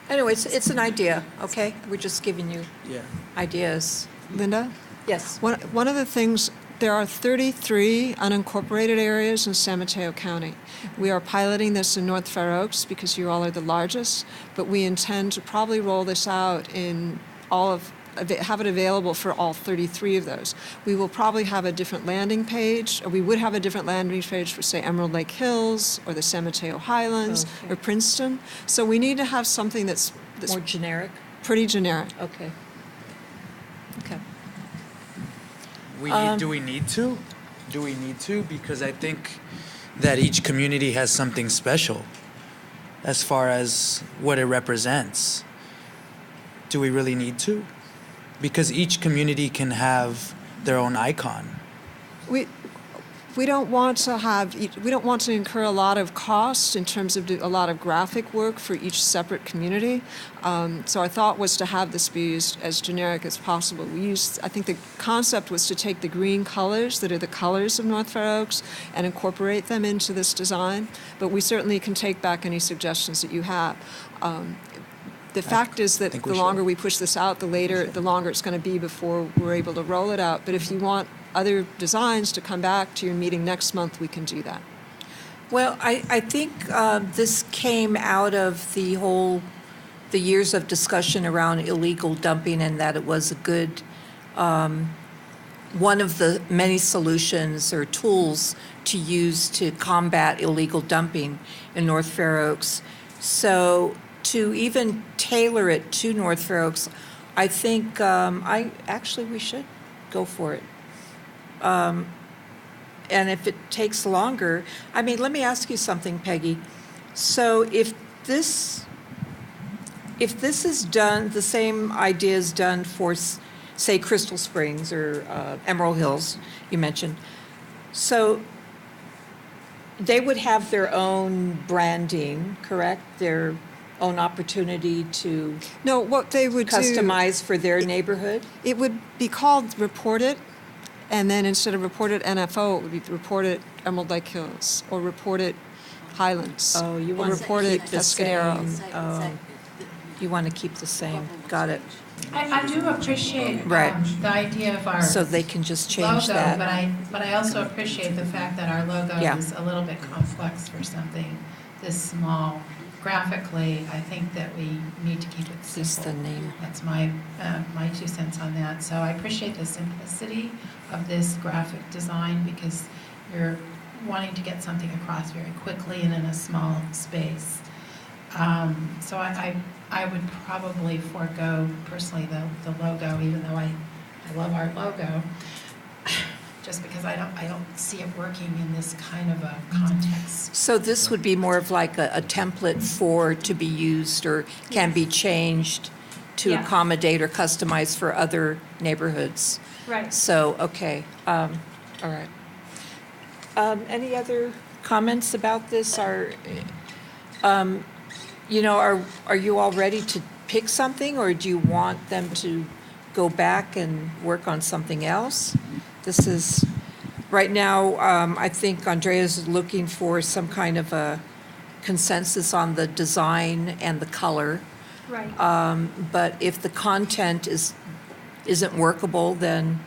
Anyway, it's an idea, okay? We're just giving you Yeah. ideas. Linda? Yes. One of the things, there are 33 unincorporated areas in San Mateo County. We are piloting this in North Fair Oaks because you all are the largest, but we intend to probably roll this out in have it available for all 33 of those. We will probably have a different landing page, or we would have a different landing page for, say, Emerald Lake Hills, or the San Mateo Highlands, Okay. or Princeton. So we need to have something that's More generic? pretty generic. Okay. Okay. Do we need to? Do we need to? Because I think that each community has something special as far as what it represents. Do we really need to? Because each community can have their own icon. We don't want to incur a lot of cost in terms of a lot of graphic work for each separate community. So our thought was to have this be as generic as possible. I think the concept was to take the green colors that are the colors of North Fair Oaks and incorporate them into this design. But we certainly can take back any suggestions that you have. The fact is that the longer we push this out, the longer it's going to be before we're able to roll it out. But if you want other designs to come back to your meeting next month, we can do that. Well, I think this came out of the years of discussion around illegal dumping, and that it was a good, one of the many solutions or tools to use to combat illegal dumping in North Fair Oaks. So to even tailor it to North Fair Oaks, I think we should go for it. And if it takes longer, let me ask you something, Peggy. So if this is done, the same idea is done for, say, Crystal Springs or Emerald Hills, you mentioned. So they would have their own branding, correct? Their own opportunity to what they would customize for their neighborhood? It would be called Report It, and then instead of Report It NFO, it would be Report It Emerald Lake Hills, or Report It Highlands. Oh, you or want Report to It keep the Pescadero. same. Oh, you want to keep the same. Got it. I do appreciate Right. the idea of our So they can just change logo, that. but I also appreciate the fact that our logo Yeah. is a little bit complex for something this small. Graphically, I think that we need to keep it simple. Just the name. That's my 2 cents on that. So I appreciate the simplicity of this graphic design because you're wanting to get something across very quickly and in a small space. So I would probably forego personally the logo, even though I love our logo, just because I don't see it working in this kind of a context. So this would be more of like a template to be used or can be changed to Yeah. accommodate or customize for other neighborhoods. Right. So, okay, all right. Any other comments about this? Are you all ready to pick something, or do you want them to go back and work on something else? This is, right now, I think Andrea's looking for some kind of a consensus on the design and the color. Right. But if the content isn't workable, then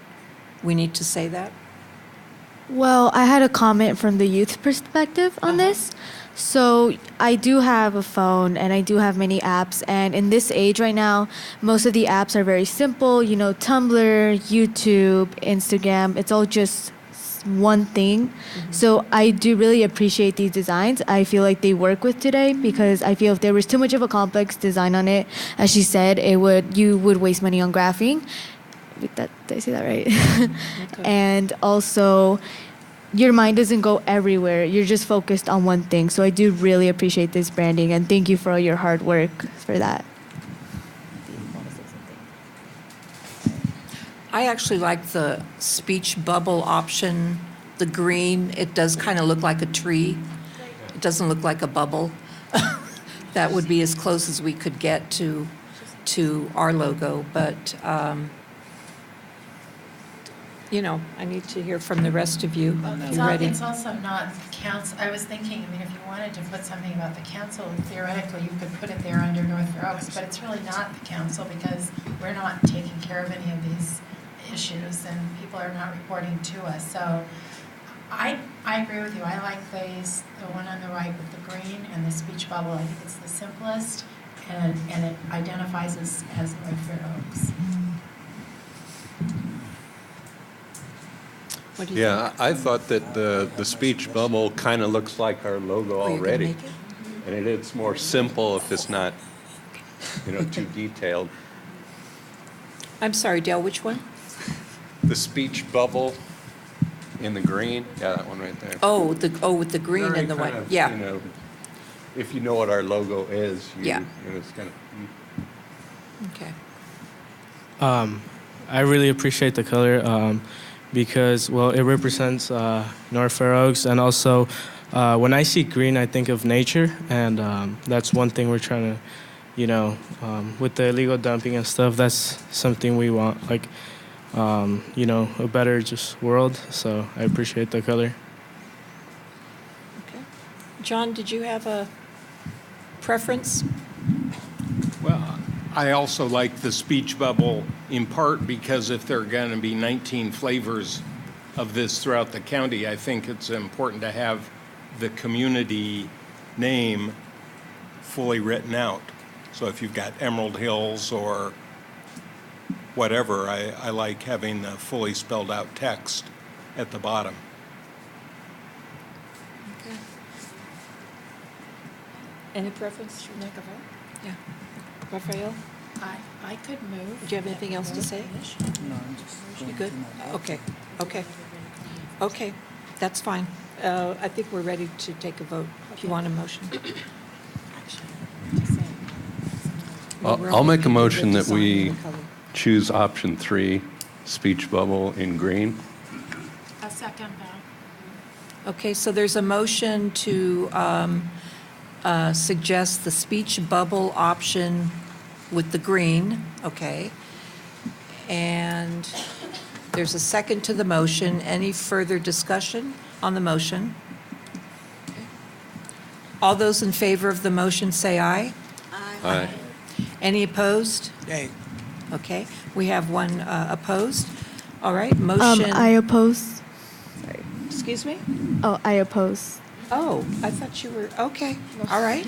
we need to say that. Well, I had a comment from the youth perspective on this. So I do have a phone and I do have many apps, and in this age right now, most of the apps are very simple, Tumblr, YouTube, Instagram, it's all just one thing. So I do really appreciate these designs. I feel like they work with today because I feel if there was too much of a complex design on it, as she said, you would waste money on graphing. Did I say that right? Okay. And also, your mind doesn't go everywhere. You're just focused on one thing. So I do really appreciate this branding, and thank you for all your hard work for that. I actually like the speech bubble option, the green. It does kind of look like a tree. It doesn't look like a bubble. That would be as close as we could get to our logo, but, you know, I need to hear from the rest of you. If you're ready. It's also not council, I was thinking, I mean, if you wanted to put something about the council, theoretically, you could put it there under North Fair Oaks, but it's really not the council because we're not taking care of any of these issues and people are not reporting to us. So I agree with you. I like the one on the right with the green and the speech bubble. I think it's the simplest and it identifies us as North Fair Oaks. What do you Yeah, think? I thought that the speech bubble kind of looks like our logo Oh, you're gonna already. make it? And it's more simple if it's not, too detailed. I'm sorry, Dale, which one? The speech bubble in the green, yeah, that one right there. Oh, with the green Very and the kind white, of, yeah. If you know what our logo is, Yeah. it's kind of. Okay. I really appreciate the color because, well, it represents North Fair Oaks, and also when I see green, I think of nature, and that's one thing we're trying to, with the illegal dumping and stuff, that's something we want, like, a better just world. So I appreciate the color. Okay. John, did you have a preference? Well, I also like the speech bubble in part because if there are going to be 19 flavors of this throughout the county, I think it's important to have the community name fully written out. So if you've got Emerald Hills or whatever, I like having the fully spelled out text at the bottom. Okay. Any preference? Should we make a vote? Yeah. Raphael, I could move. do you have anything else to say? You good? Okay, okay. Okay, that's fine. I think we're ready to take a vote, if you want a motion. Well, we're I'll only make a doing the motion that design we and the color. choose option 3, speech bubble in green. A second, though. Okay, so there's a motion to suggest the speech bubble option with the green, okay? And there's a second to the motion. Any further discussion on the motion? Okay. All those in favor of the motion say aye. Aye. Any opposed? Hey, Okay, we have one opposed. All right, motion. I oppose. Sorry, excuse me? Oh, I oppose. Oh, I thought you were, okay, all right.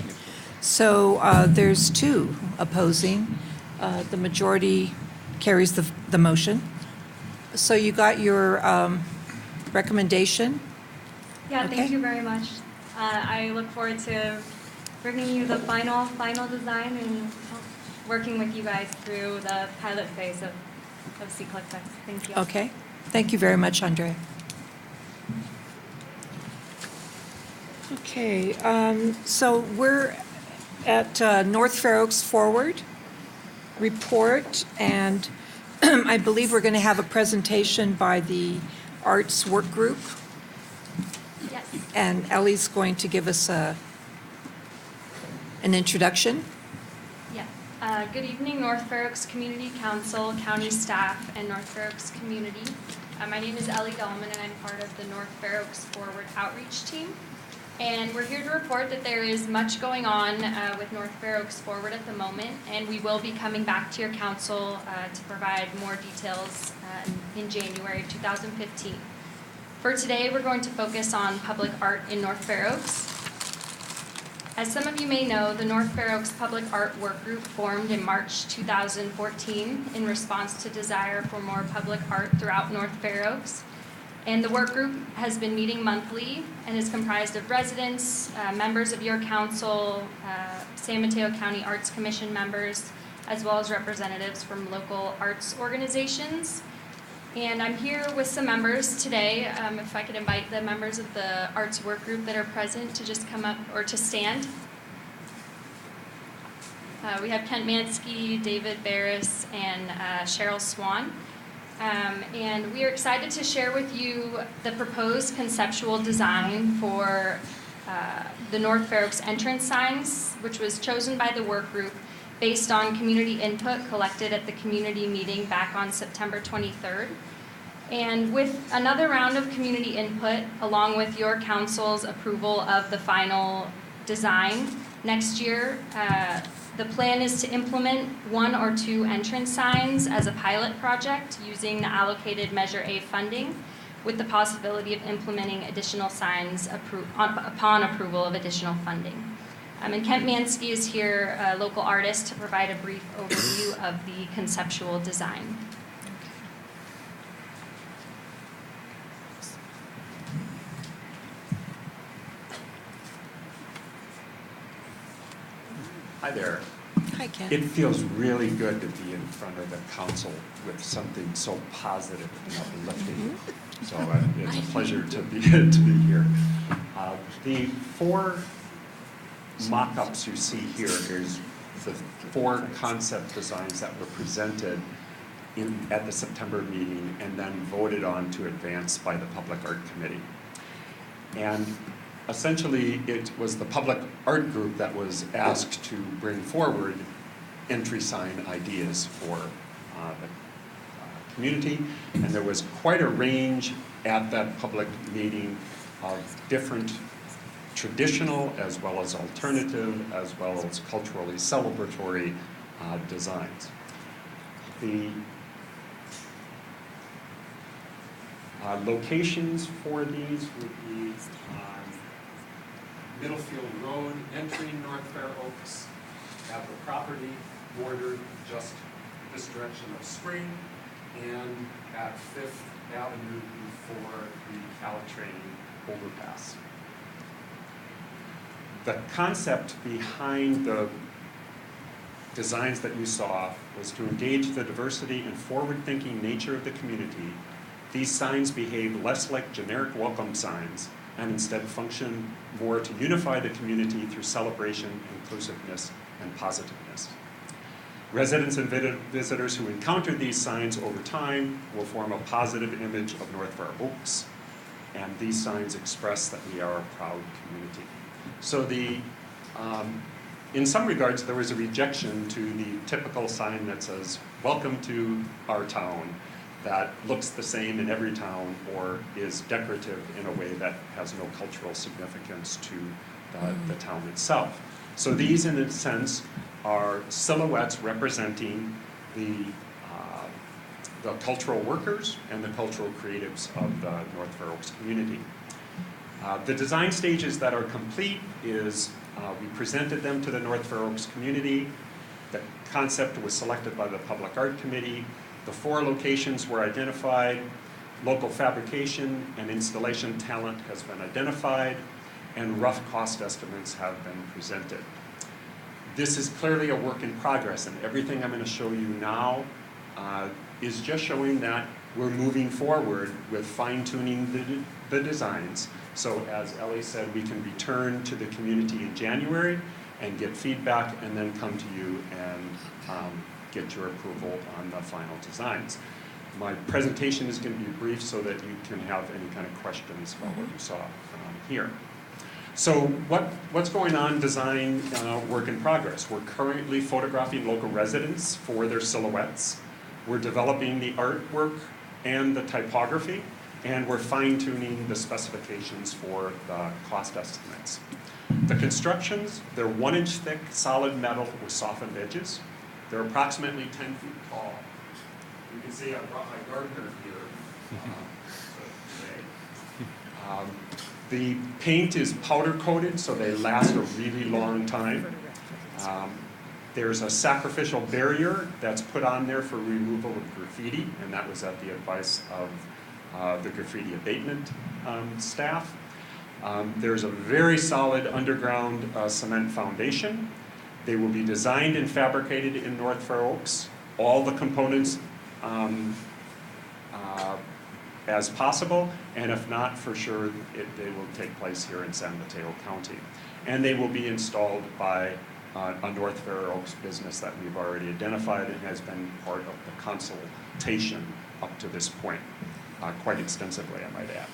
So there's 2 opposing. The majority carries the motion. So you got your recommendation? Yeah, Okay. thank you very much. I look forward to bringing you the final design and working with you guys through the pilot phase of C-Click-Fix. Thank you. Okay, thank you very much, Andrea. Okay, so we're at North Fair Oaks Forward report, and I believe we're going to have a presentation by the Arts Work Group, Yes. and Ellie's going to give us an introduction. Yeah. Good evening, North Fair Oaks Community Council, county staff, and North Fair Oaks community. My name is Ellie Gellman, and I'm part of the North Fair Oaks Forward Outreach Team. And we're here to report that there is much going on with North Fair Oaks Forward at the moment, and we will be coming back to your council to provide more details in January of 2015. For today, we're going to focus on public art in North Fair Oaks. As some of you may know, the North Fair Oaks Public Art Work Group formed in March 2014 in response to desire for more public art throughout North Fair Oaks. And the work group has been meeting monthly and is comprised of residents, members of your council, San Mateo County Arts Commission members, as well as representatives from local arts organizations. And I'm here with some members today. If I could invite the members of the arts work group that are present to just come up or to stand. We have Kent Mansky, David Barris, and Cheryl Swan. And we are excited to share with you the proposed conceptual design for the North Fair Oaks entrance signs, which was chosen by the work group based on community input collected at the community meeting back on September 23rd. And with another round of community input, along with your council's approval of the final design next year, the plan is to implement 1 or 2 entrance signs as a pilot project using the allocated Measure A funding, with the possibility of implementing additional signs upon approval of additional funding. And Kent Mansky is here, a local artist, to provide a brief overview of the conceptual design. Hi there. Hi, Ken. It feels really good to be in front of the council with something so positive and uplifting. So it's a pleasure to be here. The 4 mock-ups you see here is the 4 concept designs that were presented at the September meeting and then voted on to advance by the Public Art Committee. And essentially, it was the public art group that was asked to bring forward entry sign ideas for the community, and there was quite a range at that public meeting of different traditional as well as alternative as well as culturally celebratory designs. The locations for these would be Middlefield Road, entering North Fair Oaks, at the property bordered just this direction of Spring, and at 5th Avenue before the Caltrain overpass. The concept behind the designs that you saw was to engage the diversity and forward-thinking nature of the community. These signs behave less like generic welcome signs and instead function more to unify the community through celebration, inclusiveness, and positiveness. Residents and visitors who encounter these signs over time will form a positive image of North Fair Oaks, and these signs express that we are a proud community. So in some regards, there was a rejection to the typical sign that says, "Welcome to our town," that looks the same in every town or is decorative in a way that has no cultural significance to the town itself. So these, in a sense, are silhouettes representing the cultural workers and the cultural creatives of the North Fair Oaks community. The design stages that are complete is we presented them to the North Fair Oaks community. The concept was selected by the Public Art Committee. The 4 locations were identified. Local fabrication and installation talent has been identified, and rough cost estimates have been presented. This is clearly a work in progress, and everything I'm going to show you now is just showing that we're moving forward with fine-tuning the designs. So as Ellie said, we can return to the community in January and get feedback and then come to you and get your approval on the final designs. My presentation is going to be brief so that you can have any kind of questions about what you saw here. So what's going on design work in progress? We're currently photographing local residents for their silhouettes. We're developing the artwork and the typography, and we're fine-tuning the specifications for the cost estimates. The constructions, they're 1-inch thick solid metal with softened edges. They're approximately 10 feet tall. You can see I brought my gardener here today. The paint is powder coated, so they last a really long time. There's a sacrificial barrier that's put on there for removal of graffiti, and that was at the advice of the graffiti abatement staff. There's a very solid underground cement foundation. They will be designed and fabricated in North Fair Oaks. All the components as possible, and if not, for sure, they will take place here in San Mateo County. And they will be installed by a North Fair Oaks business that we've already identified and has been part of the consultation up to this point, quite extensively, I might add.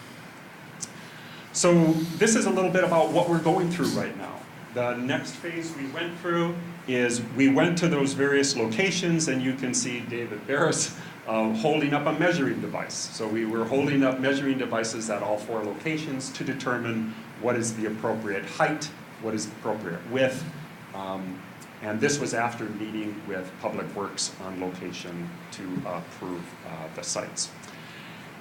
So this is a little bit about what we're going through right now. The next phase we went through is we went to those various locations, and you can see David Barris holding up a measuring device. So we were holding up measuring devices at all 4 locations to determine what is the appropriate height, what is the appropriate width, and this was after meeting with Public Works on location to approve the sites.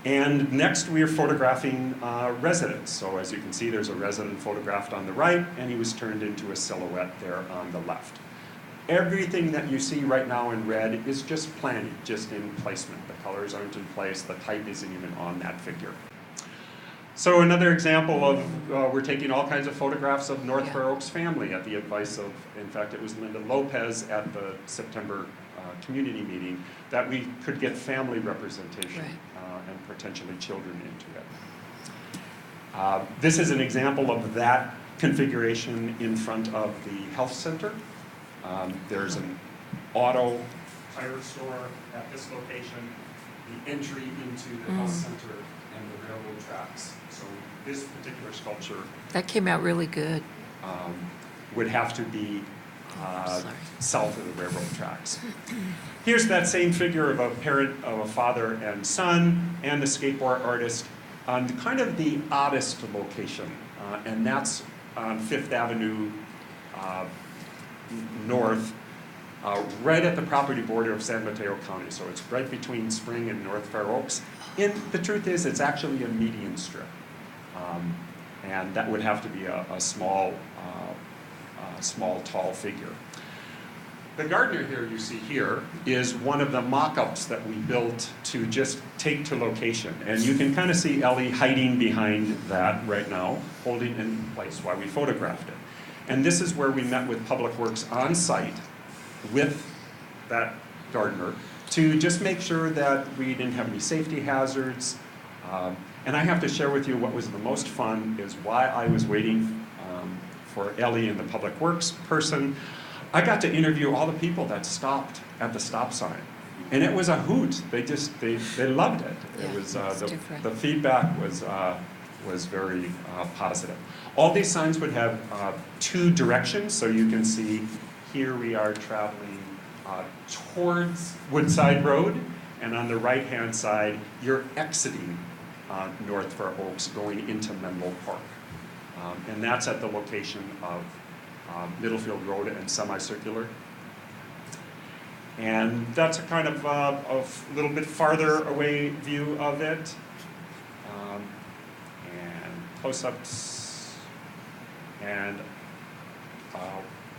And next we are photographing residents. So as you can see, there's a resident photographed on the right, and he was turned into a silhouette there on the left. Everything that you see right now in red is just planning, just in placement. The colors aren't in place, the type isn't even on that figure. So another example of, we're taking all kinds of photographs of North Fair Oaks family at the advice of, in fact, it was Linda Lopez at the September community meeting, that we could get family representation and potentially children into it. This is an example of that configuration in front of the health center. There's an auto tire store at this location, the entry into the health center, and the railroad tracks. So this particular sculpture That came out really good. would have to be south of the railroad tracks. Here's that same figure of a parent, of a father and son, and the skateboard artist on kind of the oddest location, and that's on 5th Avenue North, right at the property border of San Mateo County. So it's right between Spring and North Fair Oaks. And the truth is, it's actually a median strip. And that would have to be a small, tall figure. The gardener here you see here is one of the mock-ups that we built to just take to location. And you can kind of see Ellie hiding behind that right now, holding in place while we photographed it. And this is where we met with Public Works on site with that gardener to just make sure that we didn't have any safety hazards. And I have to share with you what was the most fun is while I was waiting for Ellie and the Public Works person, I got to interview all the people that stopped at the stop sign. And it was a hoot. They loved it. Yeah, It was it's the different. feedback was very positive. All these signs would have 2 directions, so you can see here we are traveling towards Woodside Road, and on the right-hand side, you're exiting North Fair Oaks going into Menlo Park. And that's at the location of Middlefield Road and Semicircular. And that's a kind of a little bit farther away view of it. And close-ups. And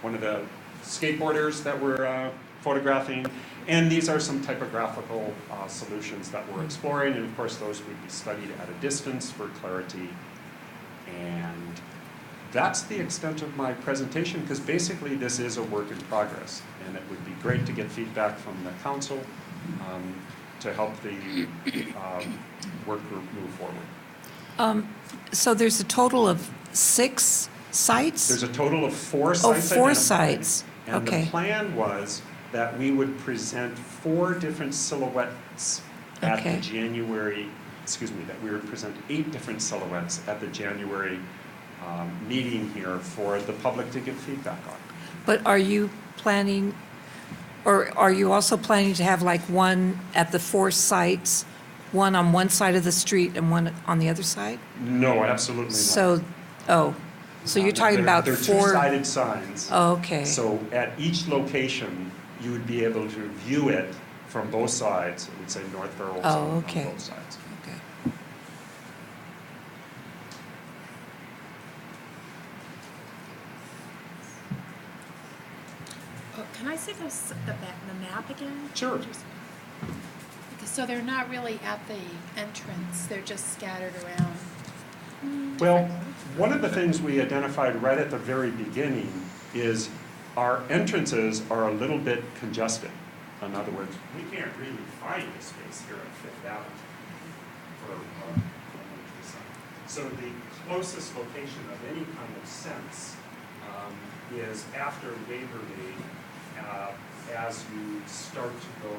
one of the skateboarders that we're photographing. And these are some typographical solutions that we're exploring. And of course, those would be studied at a distance for clarity. And that's the extent of my presentation, because basically this is a work in progress. And it would be great to get feedback from the council to help the work group move forward. So there's a total of 6 sites? There's a total of 4 Oh, sites 4 identified. sites. And Okay. the plan was that we would present 4 different silhouettes at Okay. the January, that we would present 8 different silhouettes at the January meeting here for the public to give feedback on. But are you planning, or are you also planning to have like one at the 4 sites, one on one side of the street and one on the other side? No, absolutely not. So, so you're talking about They're 4? two-sided signs. Oh, okay. So at each location, you would be able to view it from both sides. It would say North Fair Oaks on okay. both sides. Okay. Can I see the map again? Sure. So they're not really at the entrance, they're just scattered around. Well, one of the things we identified right at the very beginning is our entrances are a little bit congested. In other words, we can't really find a space here at Fifth Avenue for so the closest location of any kind of sense is after Labor Day as you start to go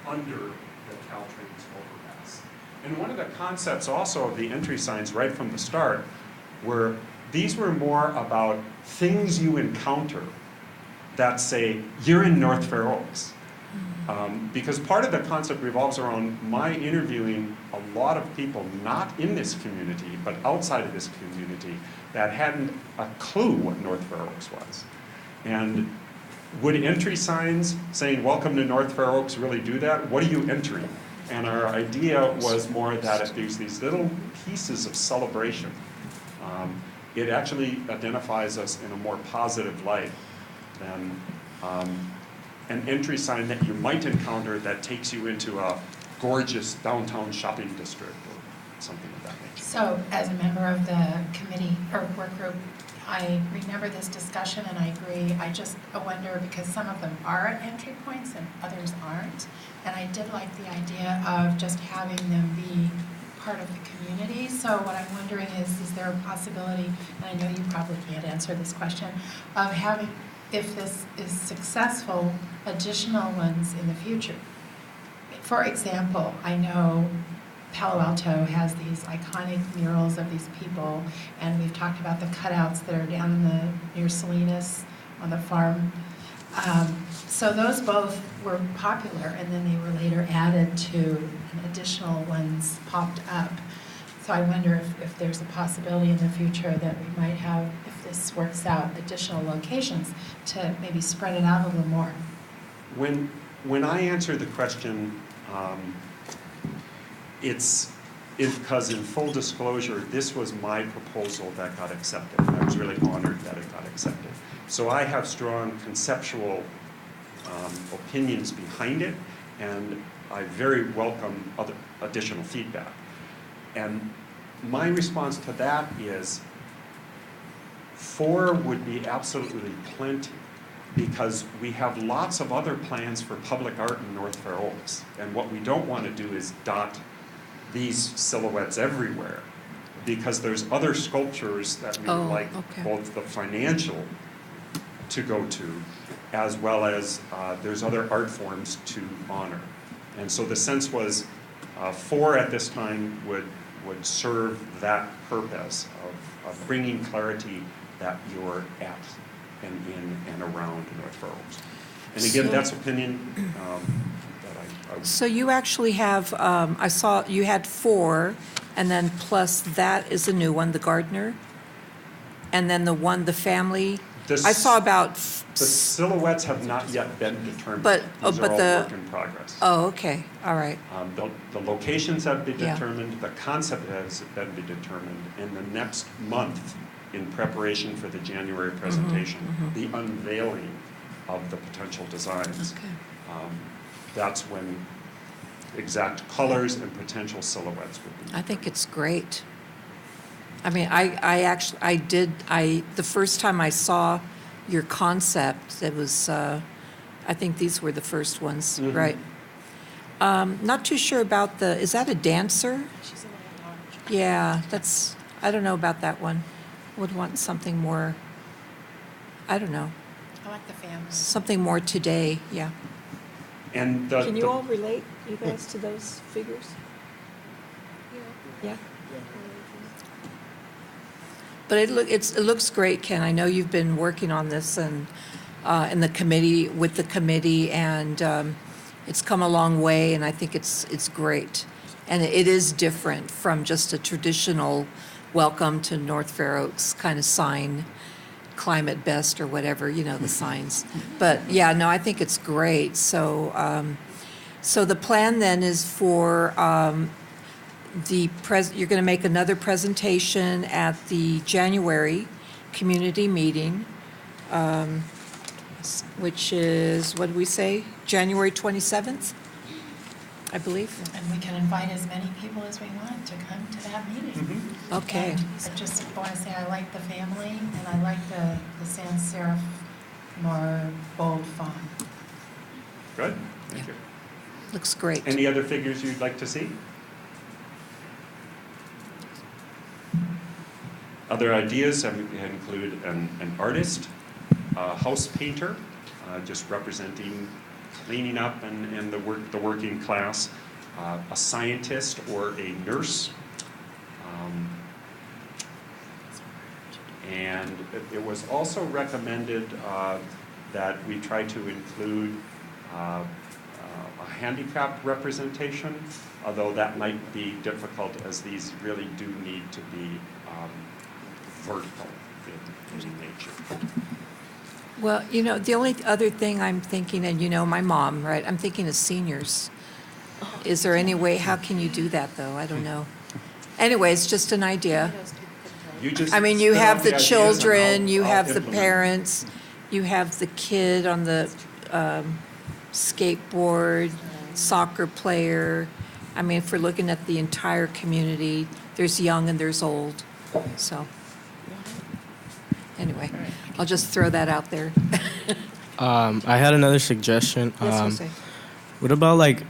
under the Caltrain's overpass. And one of the concepts also of the entry signs right from the start were, these were more about things you encounter that say, you're in North Fair Oaks. Because part of the concept revolves around my interviewing a lot of people not in this community, but outside of this community, that hadn't a clue what North Fair Oaks was. And would entry signs saying, welcome to North Fair Oaks, really do that? What are you entering? And our idea was more that if there's these little pieces of celebration, it actually identifies us in a more positive light than an entry sign that you might encounter that takes you into a gorgeous downtown shopping district or something of that nature. So as a member of the committee or work group, I remember this discussion and I agree. I just wonder because some of them are at entry points and others aren't. And I did like the idea of just having them be part of the community. So what I'm wondering is there a possibility, and I know you probably can't answer this question, of having, if this is successful, additional ones in the future? For example, I know Palo Alto has these iconic murals of these people, and we've talked about the cutouts that are down in the near Salinas on the farm. So those both were popular, and then they were later added to, and additional ones popped up. So I wonder if there's a possibility in the future that we might have, if this works out, additional locations to maybe spread it out a little more. When I answer the question, it's because in full disclosure, this was my proposal that got accepted. I was really honored that it got accepted. So I have strong conceptual opinions behind it, and I very welcome other additional feedback. And my response to that is 4 would be absolutely plenty, because we have lots of other plans for public art in North Fair Oaks. And what we don't want to do is dot these silhouettes everywhere, because there's other sculptures that we would like both the financial to go to, as well as there's other art forms to honor. And so the sense was 4 at this time would serve that purpose of bringing clarity that you're at and in and around North Fair Oaks. And again, that's opinion that I So you actually have, I saw you had 4, and then plus that is a new one, the gardener, and then the family. I saw about. The silhouettes have not yet been determined. But These are all the work in progress. Oh, okay, all right. The locations have been Yeah. determined, the concept has been determined, and the next month, in preparation for the January presentation, the unveiling of the potential designs. Okay. That's when exact colors and potential silhouettes would be. I think it's great. I mean, the first time I saw your concept, it was, I think these were the first ones, right? Not too sure about is that a dancer? She's a little large. Yeah, I don't know about that one. Would want something more, I don't know, I like the family. something more today, yeah. And Can you all relate, you guys, to those figures? Yeah. But it looks great, Ken. I know you've been working on this and in the committee, with the committee, and it's come a long way, and I think it's great. And it is different from just a traditional welcome to North Fair Oaks kind of sign, climate best or whatever, the signs. But yeah, no, I think it's great. So, so the plan then is for you're going to make another presentation at the January community meeting, which is, what did we say? January 27th, I believe. And we can invite as many people as we want to come to that meeting. Okay. And I just want to say I like the family, and I like the sans serif, more bold font. Good, thank you. Looks great. Any other figures you'd like to see? Other ideas include an artist, a house painter, just representing cleaning up and the working class, a scientist or a nurse. And it was also recommended that we try to include a handicap representation, although that might be difficult as these really do need to be vertical in nature. Well, you know, the only other thing I'm thinking, and you know my mom, right? I'm thinking of seniors. Is there any way, how can you do that, though? I don't know. Anyway, it's just an idea. You just I mean, you spit out have the ideas and children, you I'll have the implement. parents, you have the kid on the skateboard, soccer player. I mean, if we're looking at the entire community, there's young and there's old, so. Anyway, I'll just throw that out there. I had another suggestion. Yes, Jose. What about like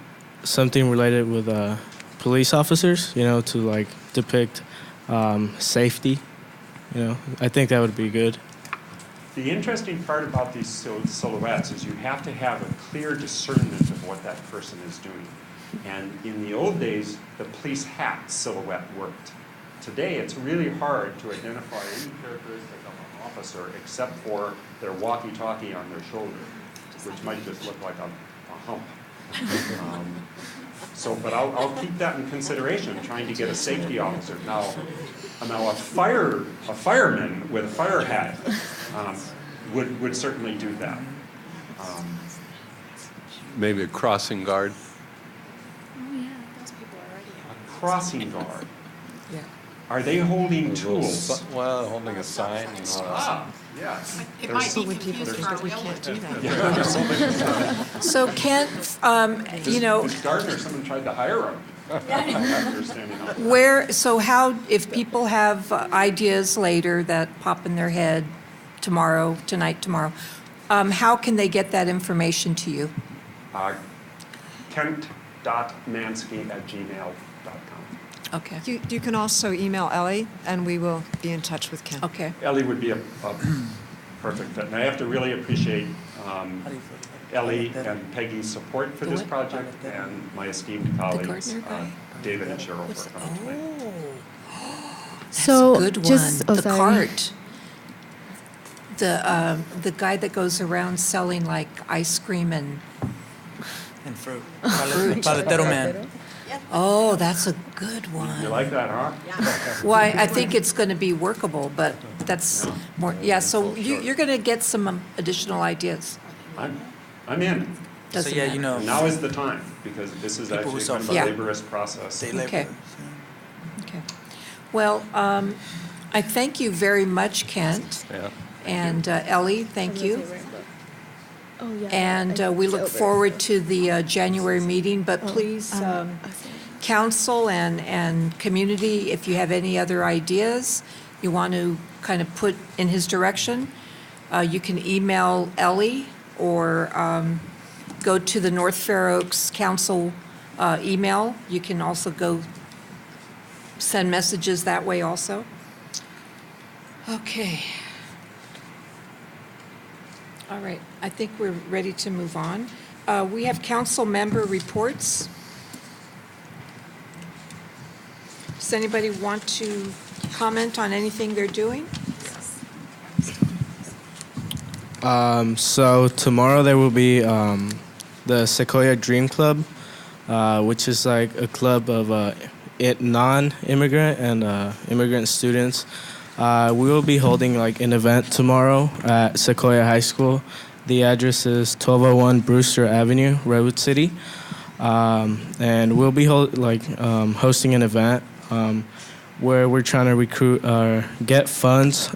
something related with police officers? You know, to like depict safety. You know, I think that would be good. The interesting part about these silhouettes is you have to have a clear discernment of what that person is doing. And in the old days, the police hat silhouette worked. Today, it's really hard to identify any characteristic of an officer except for their walkie-talkie on their shoulder, which might just look like a hump. But I'll keep that in consideration, trying to get a safety officer. Now a fireman with a fire hat would certainly do that. Maybe a crossing guard. A crossing guard. Yeah. Are they holding tools? Well, holding a sign. Yes. It might be confused for we can't do that. So Kent, you know, This gardener, someone tried to hire him. After standing up. if people have ideas later that pop in their head tomorrow, how can they get that information to you? Kent.mansky@gmail.com. Okay. You can also email Ellie, and we will be in touch with Ken. Okay. Ellie would be a perfect fit. And I have to really appreciate Ellie and Peggy's support for this project and my esteemed colleagues, David and Cheryl, for coming tonight. That's So, a good one. just- oh, The sorry. cart. The guy that goes around selling like ice cream and fruit. Fruit. Paletero man. Oh, that's a good one. You like that, huh? Well, I think it's going to be workable, but that's more, yeah, so you're going to get some additional ideas. I'm in. Doesn't So yeah, matter. you know, Now is the time, because this is People who actually kind of a suffer. laborious process. they labor. Okay. Okay. Well, I thank you very much, Kent. Yeah. And Ellie, thank you. Oh, yeah. And we look forward to the January meeting, but please, council and community, if you have any other ideas you want to kind of put in his direction, you can email Ellie or go to the North Fair Oaks Council email. You can also go send messages that way also. Okay. All right, I think we're ready to move on. We have council member reports. Does anybody want to comment on anything they're doing? So tomorrow there will be the Sequoia Dream Club, which is like a club of non-immigrant and immigrant students. We will be holding like an event tomorrow at Sequoia High School. The address is 1201 Brewster Avenue, Redwood City. And we'll be hosting an event where we're trying to recruit or get funds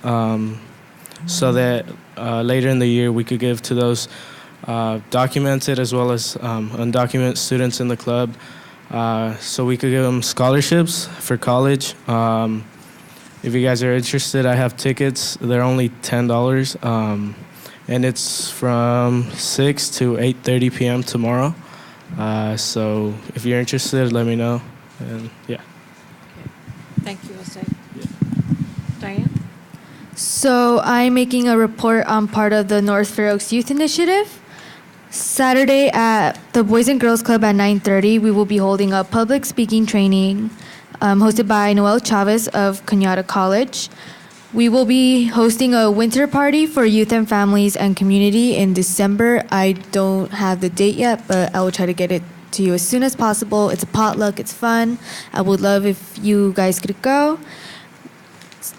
so that later in the year we could give to those documented as well as undocumented students in the club. So we could give them scholarships for college. If you guys are interested, I have tickets. They're only $10, and it's from 6 to 8:30 p.m. tomorrow. So if you're interested, let me know. And yeah. Thank you, Jose. Diane? So I'm making a report on part of the North Fair Oaks Youth Initiative. Saturday at the Boys and Girls Club at 9:30, we will be holding a public speaking training hosted by Noel Chavez of Cañada College. We will be hosting a winter party for youth and families and community in December. I don't have the date yet, but I will try to get it to you as soon as possible. It's a potluck. It's fun. I would love if you guys could go.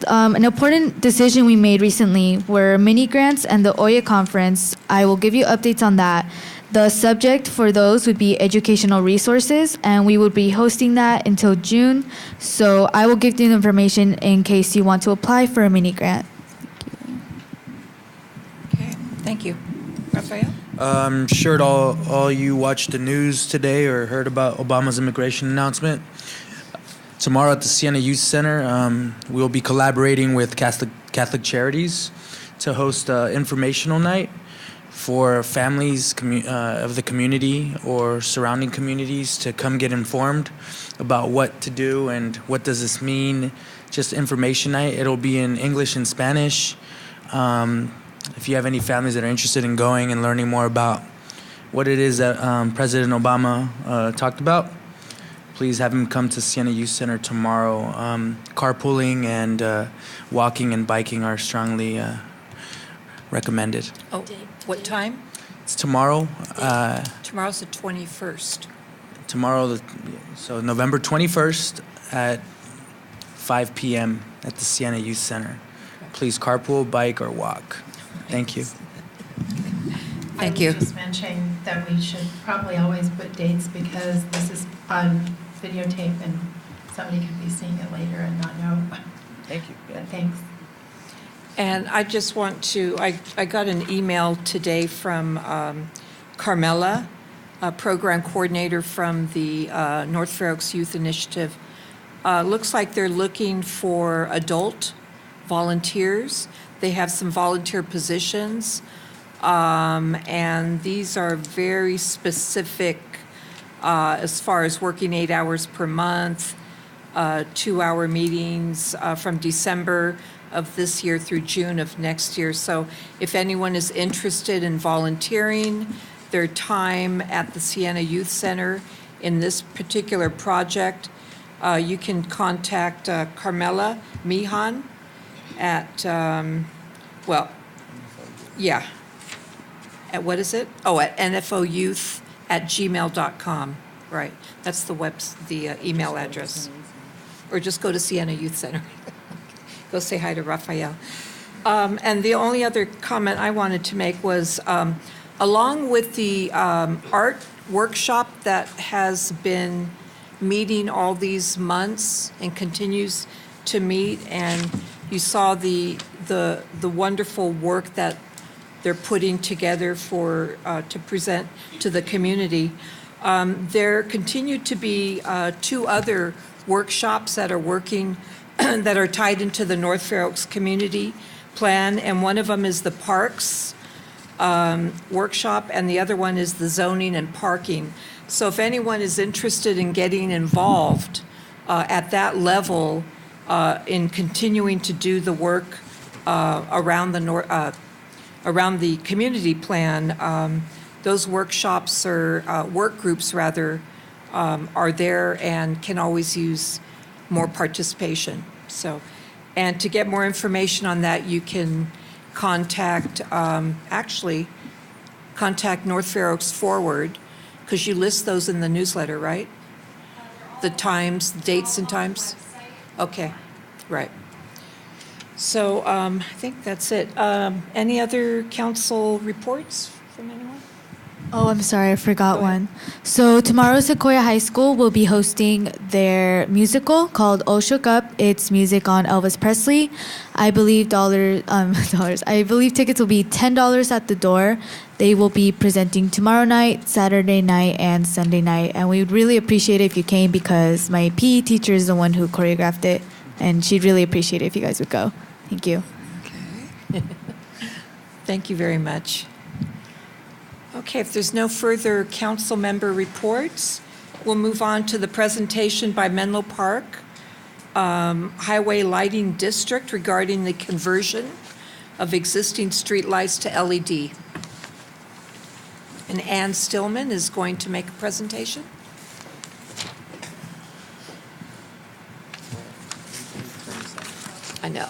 An important decision we made recently were mini grants and the OYA conference. I will give you updates on that. The subject for those would be educational resources, and we would be hosting that until June. So I will give you the information in case you want to apply for a mini grant. Okay, thank you. Rafael? I'm sure all you watched the news today or heard about Obama's immigration announcement. Tomorrow at the Siena Youth Center, we'll be collaborating with Catholic Charities to host an informational night for families of the community or surrounding communities to come get informed about what to do and what does this mean. Just information night. It'll be in English and Spanish. If you have any families that are interested in going and learning more about what it is that President Obama talked about, please have him come to Siena Youth Center tomorrow. Carpooling and walking and biking are strongly recommended. Oh, what time? It's tomorrow. Tomorrow's the 21st. Tomorrow, so November 21st at 5 p.m. at the Siena Youth Center. Please carpool, bike, or walk. Thank you. Thank you. I was just mentioning that we should probably always put dates because this is on videotape and somebody could be seeing it later and not know. Thank you. But thanks. And I just want to, I got an email today from Carmela, a program coordinator from the North Fair Oaks Youth Initiative. Looks like they're looking for adult volunteers. They have some volunteer positions, and these are very specific as far as working 8 hours per month, 2-hour meetings from December of this year through June of next year. So if anyone is interested in volunteering their time at the Siena Youth Center in this particular project, you can contact Carmela Mihan at, at what is it? Oh, at nfoyouth@gmail.com. Right, that's the email address. Or just go to Siena Youth Center. Go say hi to Rafael. And the only other comment I wanted to make was, along with the art workshop that has been meeting all these months and continues to meet, and you saw the wonderful work that they're putting together for to present to the community. There continue to be 2 other workshops that are working that are tied into the North Fair Oaks Community Plan, and one of them is the Parks workshop, and the other one is the zoning and parking. So if anyone is interested in getting involved at that level in continuing to do the work around the community plan, those workshops or work groups rather are there and can always use more participation. So, and to get more information on that, you can contact North Fair Oaks Forward, because you list those in the newsletter, right? The times, dates and times? Okay, right. So I think that's it. Any other council reports from anyone? Oh, I'm sorry, I forgot one. So tomorrow, Sequoia High School will be hosting their musical called All Shook Up. It's music on Elvis Presley. I believe I believe tickets will be $10 at the door. They will be presenting tomorrow night, Saturday night, and Sunday night. And we would really appreciate it if you came because my PE teacher is the one who choreographed it, and she'd really appreciate it if you guys would go. Thank you. Okay. Thank you very much. Okay, if there's no further council member reports, we'll move on to the presentation by Menlo Park Highway Lighting District regarding the conversion of existing streetlights to LED. And Ann Stillman is going to make a presentation. I know.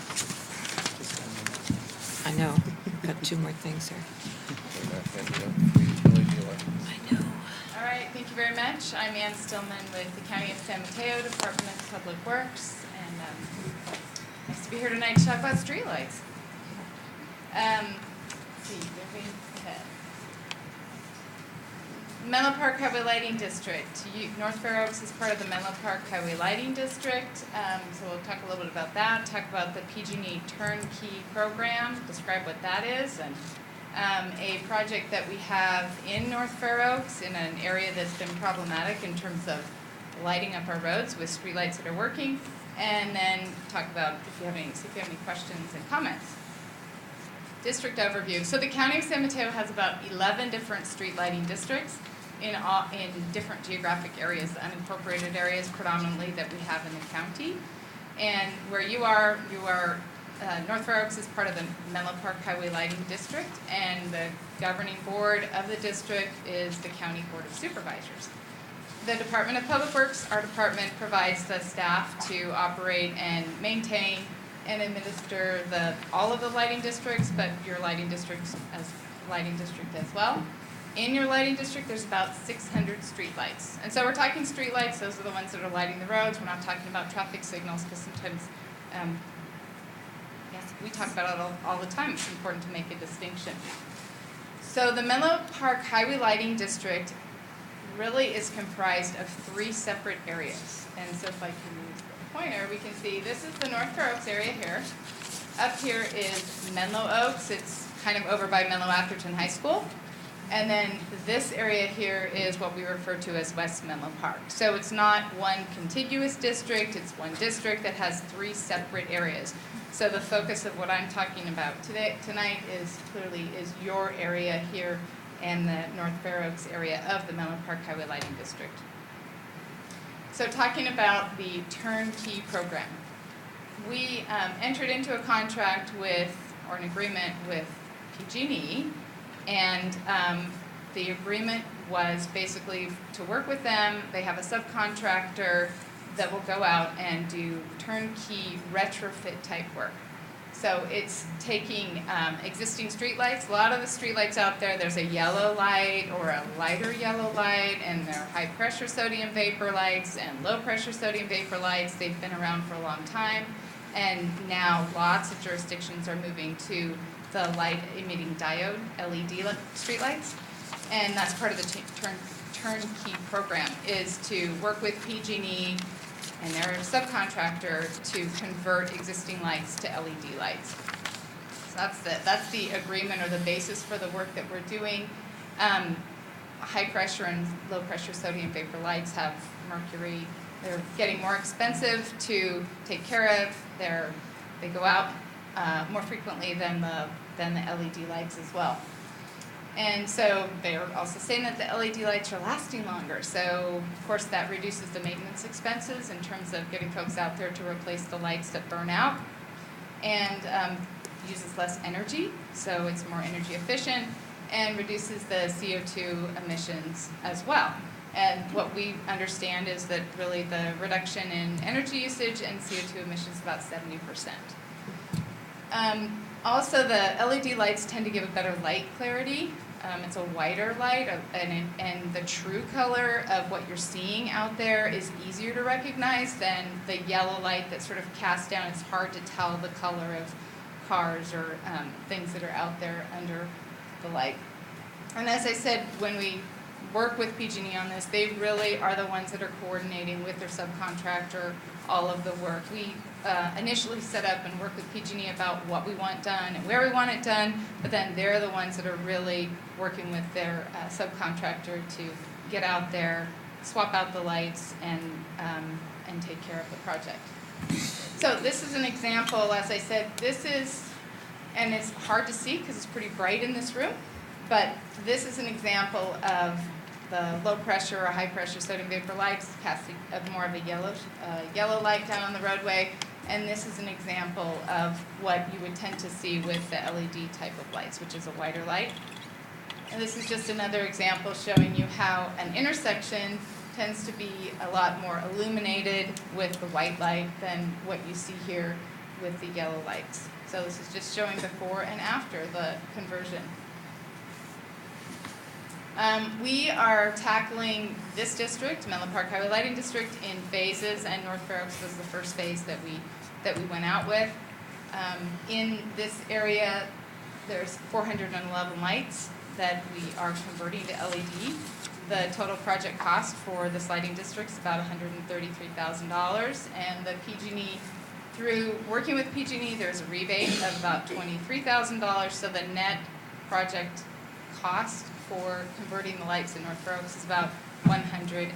I know. Got two more things here. All right, thank you very much. I'm Ann Stillman with the County of San Mateo Department of Public Works, and nice to be here tonight to talk about streetlights. Let's see, moving ahead. Menlo Park Highway Lighting District. North Fair Oaks is part of the Menlo Park Highway Lighting District, so we'll talk a little bit about that, talk about the PG&E turnkey program, describe what that is, and a project that we have in North Fair Oaks in an area that's been problematic in terms of lighting up our roads with streetlights that are working, and then talk about see if you have any questions and comments. District overview. So the County of San Mateo has about 11 different street lighting districts in different geographic areas, the unincorporated areas predominantly that we have in the county. And where you are North Fair Oaks is part of the Menlo Park Highway Lighting District, and the governing board of the district is the County Board of Supervisors. The Department of Public Works, our department, provides the staff to operate and maintain and administer all of the lighting districts, but your lighting district as well. In your lighting district, there's about 600 streetlights. And so we're talking streetlights, those are the ones that are lighting the roads. We're not talking about traffic signals, because sometimes, yes, we talk about it all the time. It's important to make a distinction. So the Menlo Park Highway Lighting District really is comprised of 3 separate areas. And so if I can use the pointer, we can see this is the North Fair Oaks area here. Up here is Menlo Oaks. It's kind of over by Menlo Atherton High School. And then this area here is what we refer to as West Menlo Park. So it's not one contiguous district, it's one district that has 3 separate areas. So the focus of what I'm talking about tonight is clearly your area here and the North Fair Oaks area of the Menlo Park Highway Lighting District. So talking about the turnkey program. We entered into a contract or an agreement with PG&E, and the agreement was basically to work with them. They have a subcontractor that will go out and do turnkey retrofit type work. So it's taking existing streetlights. A lot of the streetlights out there's a yellow light or a lighter yellow light, and there are high pressure sodium vapor lights and low pressure sodium vapor lights. They've been around for a long time, and now lots of jurisdictions are moving to the light emitting diode LED streetlights, and that's part of the turnkey program, is to work with PG&E and their subcontractor to convert existing lights to LED lights. So that's the agreement or the basis for the work that we're doing. High pressure and low pressure sodium vapor lights have mercury. They're getting more expensive to take care of. They go out more frequently than the LED lights as well. And so they're also saying that the LED lights are lasting longer. So of course that reduces the maintenance expenses in terms of getting folks out there to replace the lights that burn out, and uses less energy, so it's more energy efficient, and reduces the CO2 emissions as well. And what we understand is that really the reduction in energy usage and CO2 emissions is about 70%. Also, the LED lights tend to give a better light clarity. It's a whiter light, and the true color of what you're seeing out there is easier to recognize than the yellow light that sort of casts down. It's hard to tell the color of cars or things that are out there under the light. And as I said, when we work with PG&E on this, they really are the ones that are coordinating with their subcontractor all of the work. We initially set up and work with PG&E about what we want done and where we want it done, but then they're the ones that are really working with their subcontractor to get out there, swap out the lights, and take care of the project. So this is an example, as I said, and it's hard to see because it's pretty bright in this room, but this is an example of the low pressure or high pressure sodium vapor lights casting more of a yellow light down on the roadway. And this is an example of what you would tend to see with the LED type of lights, which is a whiter light. And this is just another example showing you how an intersection tends to be a lot more illuminated with the white light than what you see here with the yellow lights. So this is just showing before and after the conversion. We are tackling this district, Menlo Park Highway Lighting District, in phases, and North Fair Oaks was the first phase that we went out with. In this area, there's 411 lights that we are converting to LED. The total project cost for this lighting district is about $133,000, and the PG&E, through working with PG&E, there's a rebate of about $23,000, so the net project cost for converting the lights in North Fair Oaks is about $110,000.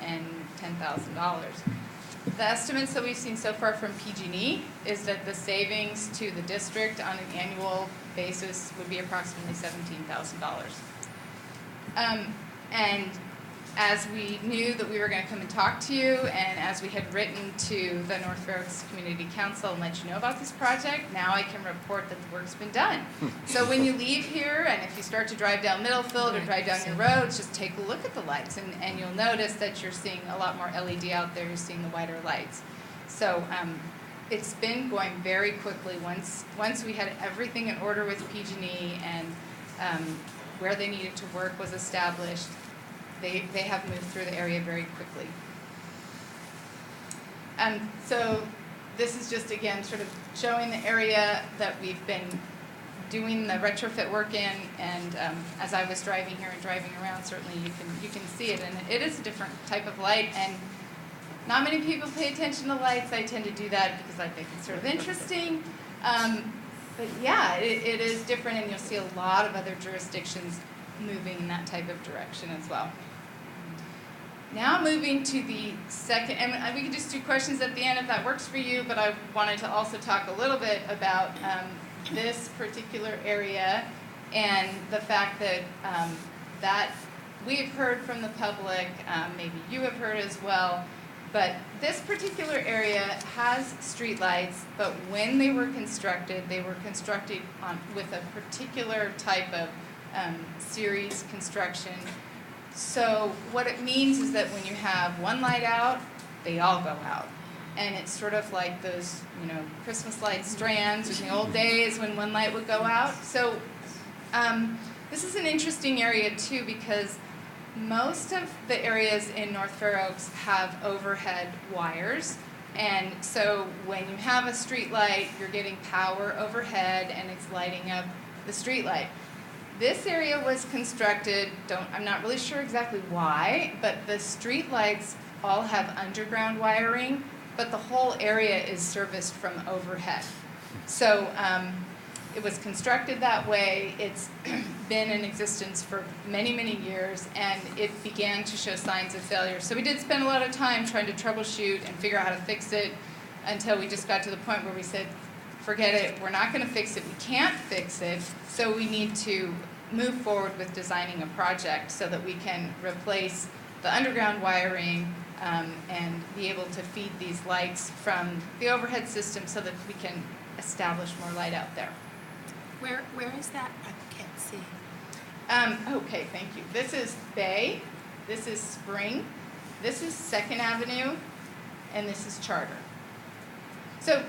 The estimates that we've seen so far from PG&E is that the savings to the district on an annual basis would be approximately $17,000. And as we knew that we were going to come and talk to you, and as we had written to the North Fair Oaks Community Council and let you know about this project, now I can report that the work's been done. So when you leave here, and if you start to drive down Middlefield or drive down your roads, just take a look at the lights, and you'll notice that you're seeing a lot more LED out there. You're seeing the wider lights. So it's been going very quickly. Once we had everything in order with PG&E and where they needed to work was established, they have moved through the area very quickly. So this is just, again, sort of showing the area that we've been doing the retrofit work in, and as I was driving here and driving around, certainly you can see it, and it is a different type of light, and not many people pay attention to lights. I tend to do that because I think it's sort of interesting. But yeah, it is different, and you'll see a lot of other jurisdictions moving in that type of direction as well. Now moving to the second, and we can just do questions at the end if that works for you, but I wanted to also talk a little bit about this particular area and the fact that that we've heard from the public, maybe you have heard as well, but this particular area has streetlights, but when they were constructed with a particular type of series construction. So what it means is that when you have one light out, they all go out. And it's sort of like those, Christmas light strands in the old days when one light would go out. So this is an interesting area too, because most of the areas in North Fair Oaks have overhead wires. And so when you have a street light, you're getting power overhead and it's lighting up the street light. This area was constructed, I'm not really sure exactly why, but the street lights all have underground wiring, but the whole area is serviced from overhead. So it was constructed that way. It's been in existence for many, many years, and it began to show signs of failure. So we did spend a lot of time trying to troubleshoot and figure out how to fix it until we just got to the point where we said, forget it, we're not going to fix it, we can't fix it, so we need to move forward with designing a project so that we can replace the underground wiring and be able to feed these lights from the overhead system so that we can establish more light out there. Where is that? I can't see. Okay, thank you. This is Bay, this is Spring, this is 2nd Avenue, and this is Charter. So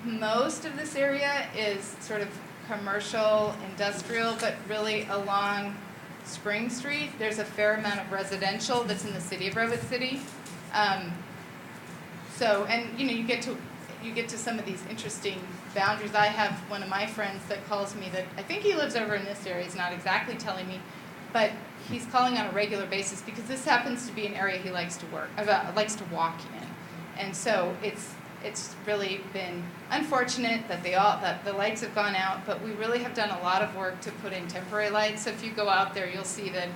most of this area is sort of commercial, industrial, but really along Spring Street, there's a fair amount of residential that's in the city of Redwood City. You get to some of these interesting boundaries. I have one of my friends that calls me that I think he lives over in this area. He's not exactly telling me, but he's calling on a regular basis because this happens to be an area he likes to walk in, and so it's really been unfortunate that the lights have gone out, but we really have done a lot of work to put in temporary lights. So if you go out there, you'll see that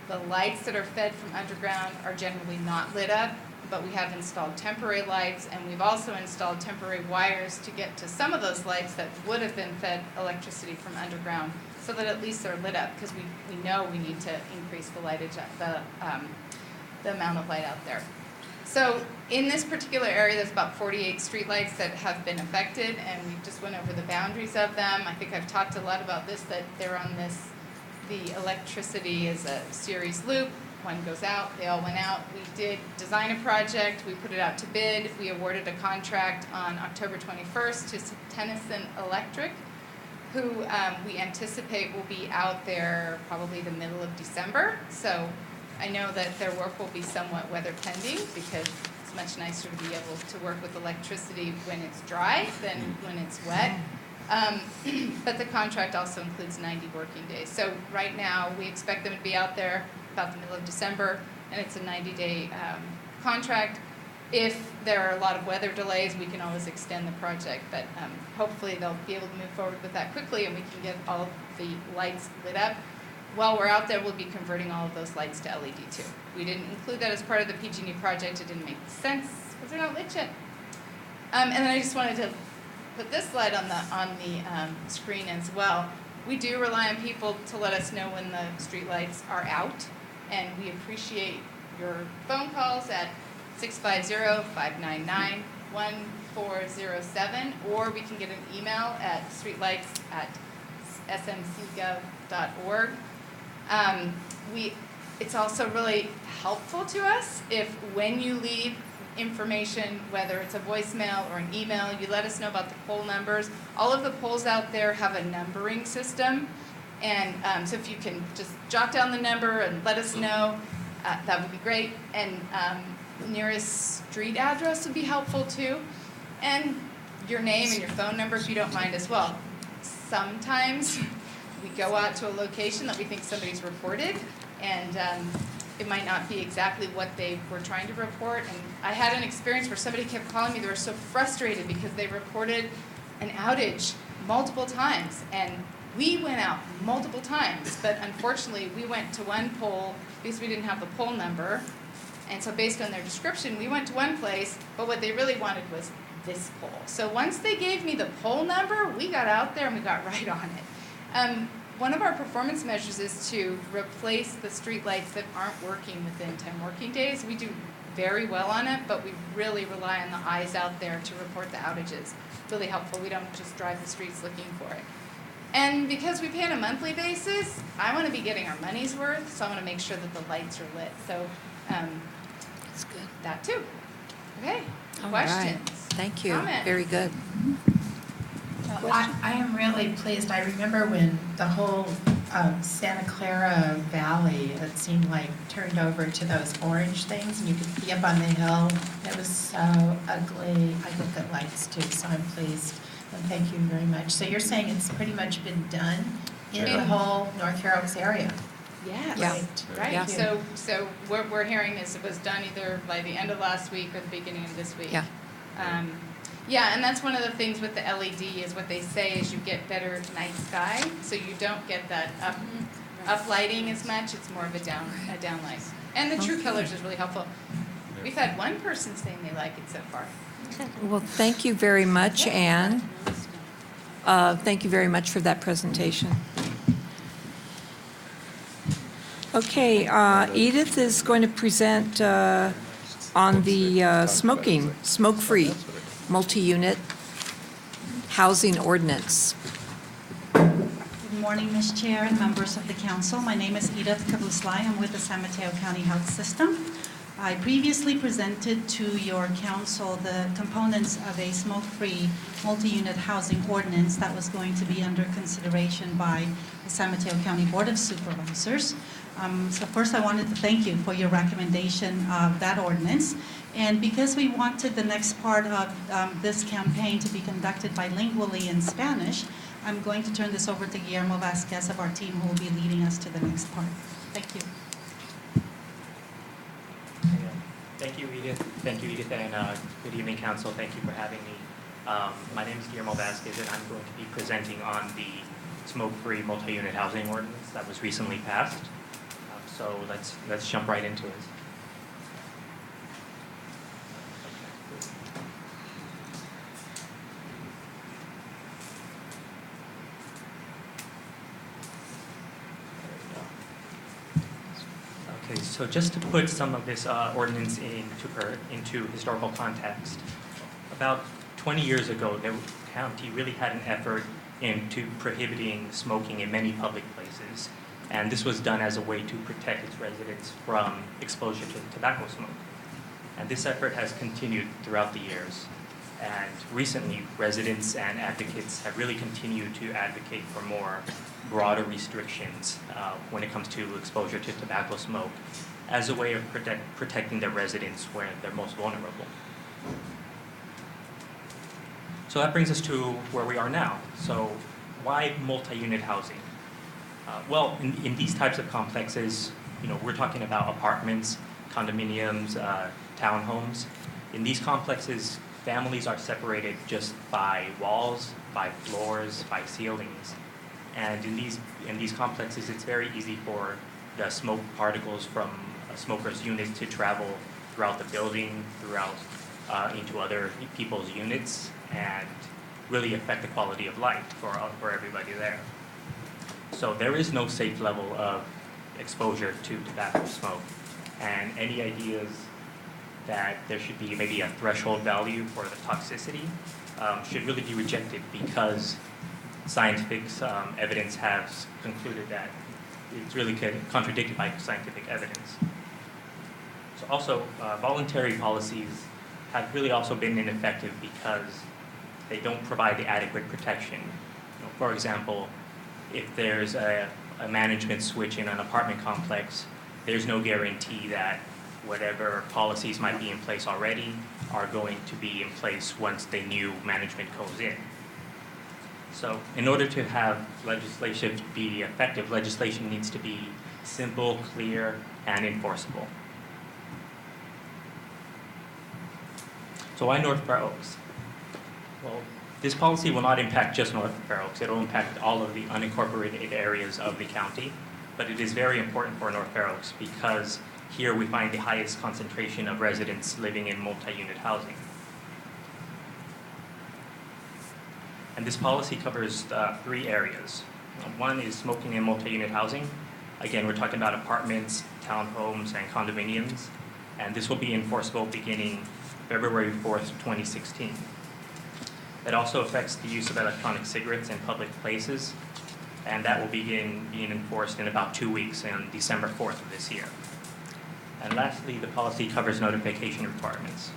the lights that are fed from underground are generally not lit up, but we have installed temporary lights, and we've also installed temporary wires to get to some of those lights that would have been fed electricity from underground, so that at least they're lit up, because we know we need to increase the lightage, the amount of light out there. So in this particular area, there's about 48 streetlights that have been affected, and we just went over the boundaries of them. I think I've talked a lot about this, that they're on this, the electricity is a series loop. One goes out, they all went out. We did design a project, we put it out to bid. We awarded a contract on October 21st to Tennyson Electric, who we anticipate will be out there probably the middle of December. So I know that their work will be somewhat weather pending because it's much nicer to be able to work with electricity when it's dry than when it's wet. But the contract also includes 90 working days. So right now, we expect them to be out there about the middle of December, and it's a 90-day contract. If there are a lot of weather delays, we can always extend the project, but hopefully they'll be able to move forward with that quickly and we can get all of the lights lit up. While we're out there, we'll be converting all of those lights to LED too. We didn't include that as part of the PG&E project. It didn't make sense because they're not lit yet. And then I just wanted to put this slide on the screen as well. We do rely on people to let us know when the street lights are out, and we appreciate your phone calls at 650-599-1407, or we can get an email at streetlights@smcgov.org. It's also really helpful to us if when you leave information, whether it's a voicemail or an email, you let us know about the poll numbers. All of the polls out there have a numbering system, and so if you can just jot down the number and let us know, that would be great. And nearest street address would be helpful too, and your name and your phone number if you don't mind as well. Sometimes we go out to a location that we think somebody's reported, and it might not be exactly what they were trying to report. And I had an experience where somebody kept calling me. They were so frustrated because they reported an outage multiple times, and we went out multiple times, but unfortunately we went to one pole because we didn't have the pole number. And so based on their description, we went to one place, but what they really wanted was this pole. So once they gave me the pole number, we got out there and we got right on it. One of our performance measures is to replace the street lights that aren't working within 10 working days. We do very well on it, but we really rely on the eyes out there to report the outages. Really helpful. We don't just drive the streets looking for it. And because we pay on a monthly basis, I want to be getting our money's worth, so I want to make sure that the lights are lit. So That's good. that too. Okay, All questions? right. Thank you. Comments? Very good. I am really pleased. I remember when the whole Santa Clara Valley, it seemed like, turned over to those orange things, and you could be up on the hill. It was so ugly. I look at lights too, so I'm pleased. And thank you very much. So you're saying it's pretty much been done in the whole North Fair Oaks area? Yes. Yeah. Right. Yeah. So what we're hearing is it was done either by the end of last week or the beginning of this week. Yeah. Yeah, and that's one of the things with the LED is what they say is you get better night sky, so you don't get that up lighting as much. It's more of a down light. And the true colors is really helpful. We've had one person saying they like it so far. Well, thank you very much, Anne. Thank you very much for that presentation. Okay, Edith is going to present on the smoke-free, multi-unit housing ordinance. Good morning, Ms. Chair and members of the council. My name is Edith Kabuslay. I'm with the San Mateo County Health System. I previously presented to your council the components of a smoke-free multi-unit housing ordinance that was going to be under consideration by the San Mateo County Board of Supervisors. So first I wanted to thank you for your recommendation of that ordinance. And because we wanted the next part of this campaign to be conducted bilingually in Spanish, I'm going to turn this over to Guillermo Vasquez of our team, who will be leading us to the next part. Thank you. Thank you, Edith. Thank you, Edith, and good evening, Council. Thank you for having me. My name is Guillermo Vasquez, and I'm going to be presenting on the smoke-free multi-unit housing ordinance that was recently passed. So let's jump right into it. Okay, so just to put some of this ordinance into historical context, about 20 years ago, the county really had an effort into prohibiting smoking in many public places, and this was done as a way to protect its residents from exposure to tobacco smoke. And this effort has continued throughout the years. And recently, residents and advocates have really continued to advocate for more broader restrictions when it comes to exposure to tobacco smoke as a way of protecting their residents where they're most vulnerable. So that brings us to where we are now. So why multi-unit housing? Well, in these types of complexes, we're talking about apartments, condominiums, townhomes. In these complexes, families are separated just by walls, by floors, by ceilings. And in these complexes, it's very easy for the smoke particles from a smoker's unit to travel throughout the building, into other people's units, and really affect the quality of life for everybody there. So there is no safe level of exposure to tobacco smoke. And any ideas that there should be maybe a threshold value for the toxicity should really be rejected, because scientific evidence has concluded that it's really contradicted by scientific evidence. So also, voluntary policies have really also been ineffective because they don't provide the adequate protection. For example, if there's a management switch in an apartment complex, there's no guarantee that whatever policies might be in place already are going to be in place once the new management goes in. So in order to have legislation be effective, legislation needs to be simple, clear, and enforceable. So why North Fair Oaks? Well, this policy will not impact just North Fair Oaks. It will impact all of the unincorporated areas of the county, but it is very important for North Fair Oaks because here we find the highest concentration of residents living in multi-unit housing. And this policy covers 3 areas. One is smoking in multi-unit housing. Again, we're talking about apartments, townhomes, and condominiums. And this will be enforceable beginning February 4th, 2016. It also affects the use of electronic cigarettes in public places, and that will begin being enforced in about 2 weeks, on December 4th of this year. And lastly, the policy covers notification requirements.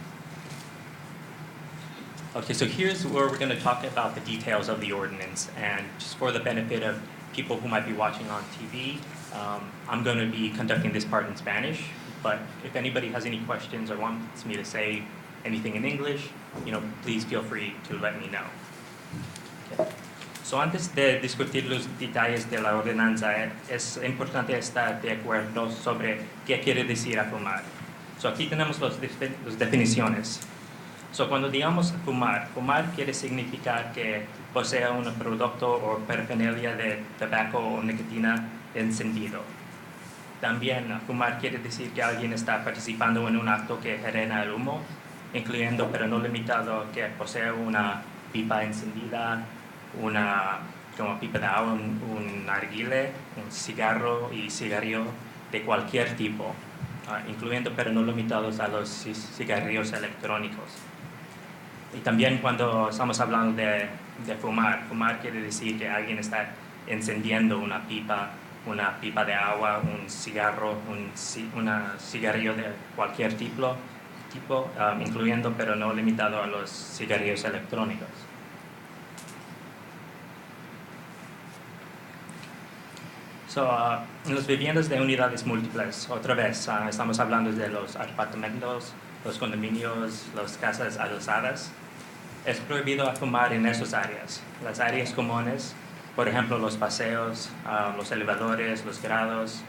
Okay, so here's where we're going to talk about the details of the ordinance, and just for the benefit of people who might be watching on TV, I'm going to be conducting this part in Spanish, but if anybody has any questions or wants me to say anything in English, please feel free to let me know. Okay. So antes de discutir los detalles de la ordenanza, es importante estar de acuerdo sobre qué quiere decir a fumar. So aquí tenemos las definiciones. So cuando digamos fumar, fumar quiere significar que posea un producto o parafernalia de tabaco o nicotina encendido. También fumar quiere decir que alguien está participando en un acto que genera el humo, incluyendo pero no limitado que posea una pipa encendida, una como pipa de agua, un narguile, un cigarro y cigarrillo de cualquier tipo, incluyendo pero no limitados a los cigarrillos electrónicos. Y también cuando estamos hablando de fumar, fumar quiere decir que alguien está encendiendo una pipa de agua, un cigarro, una cigarrillo de cualquier tipo, incluyendo pero no limitado a los cigarrillos electrónicos. So, en las viviendas de unidades múltiples, otra vez, estamos hablando de los apartamentos, los condominios, las casas adosadas. Es prohibido fumar en esas áreas. Las áreas comunes, por ejemplo, los paseos, los elevadores, los grados,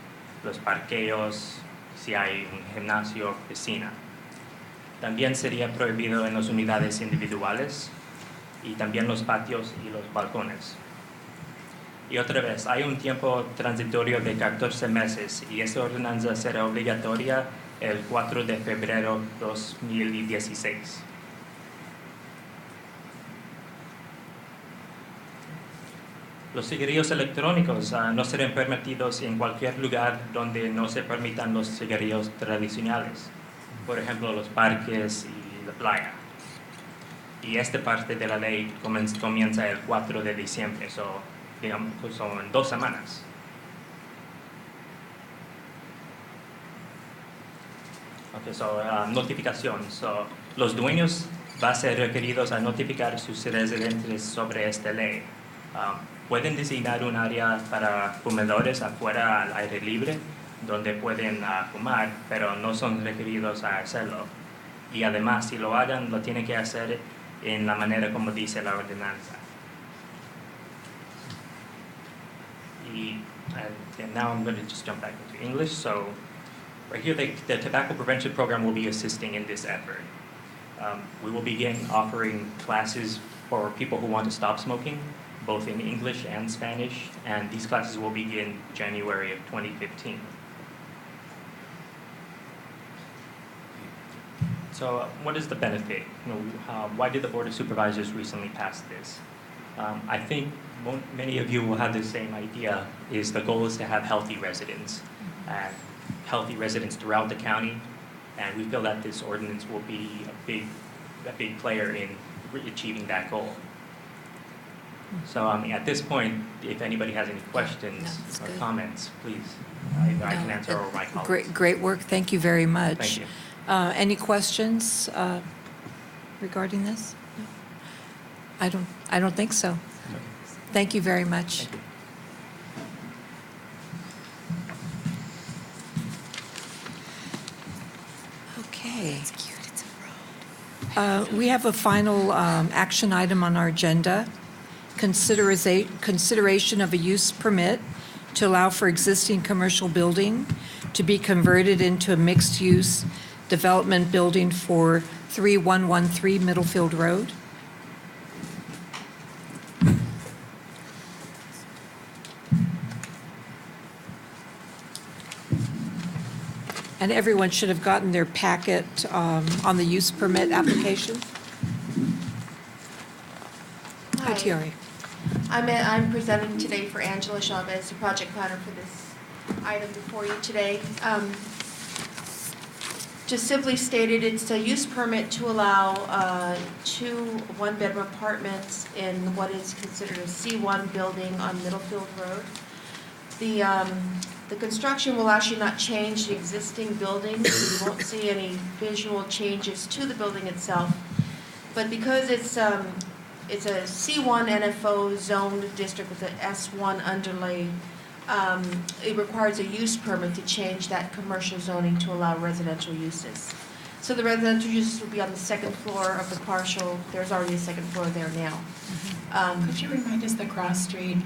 los parqueos, si hay un gimnasio, piscina. También sería prohibido en las unidades individuales y también los patios y los balcones. Y otra vez, hay un tiempo transitorio de 14 meses y esta ordenanza será obligatoria el 4 de febrero de 2016. Los cigarrillos electrónicos no serán permitidos en cualquier lugar donde no se permitan los cigarrillos tradicionales, por ejemplo, los parques y la playa. Y esta parte de la ley comienza el 4 de diciembre, digamos, son en 2 semanas. Okay, notificación. Los dueños van a ser requeridos a notificar a sus residentes sobre esta ley. Pueden designar un área para fumadores afuera al aire libre, donde pueden fumar, pero no son requeridos a hacerlo. Y además, si lo hagan, lo tienen que hacer en la manera como dice la ordenanza. And now I'm going to just jump back into English. So right here, the tobacco prevention program will be assisting in this effort. We will begin offering classes for people who want to stop smoking, both in English and Spanish, and these classes will begin January of 2015. So what is the benefit? Why did the Board of Supervisors recently pass this? I think many of you will have the same idea, is the goal is to have healthy residents, and healthy residents throughout the county, and we feel that this ordinance will be a big player in achieving that goal. So at this point, if anybody has any questions or comments, please, I can answer or my colleagues. Great work. Thank you very much. Thank you. Any questions regarding this? No? I don't think so. Thank you very much. Okay. We have a final action item on our agenda. Consideration of a use permit to allow for existing commercial building to be converted into a mixed-use development building for 3113 Middlefield Road. And everyone should have gotten their packet on the use permit application. Hi, Thierry. I'm presenting today for Angela Chavez, the project planner for this item before you today. Just simply stated, it's a use permit to allow 2 one-bedroom apartments in what is considered a C1 building on Middlefield Road. The construction will actually not change the existing building, so you won't see any visual changes to the building itself. But because it's a C1 NFO zoned district with an S1 underlay, it requires a use permit to change that commercial zoning to allow residential uses. So the residential uses will be on the 2nd floor of the partial. There's already a 2nd floor there now. Could you remind us the cross street?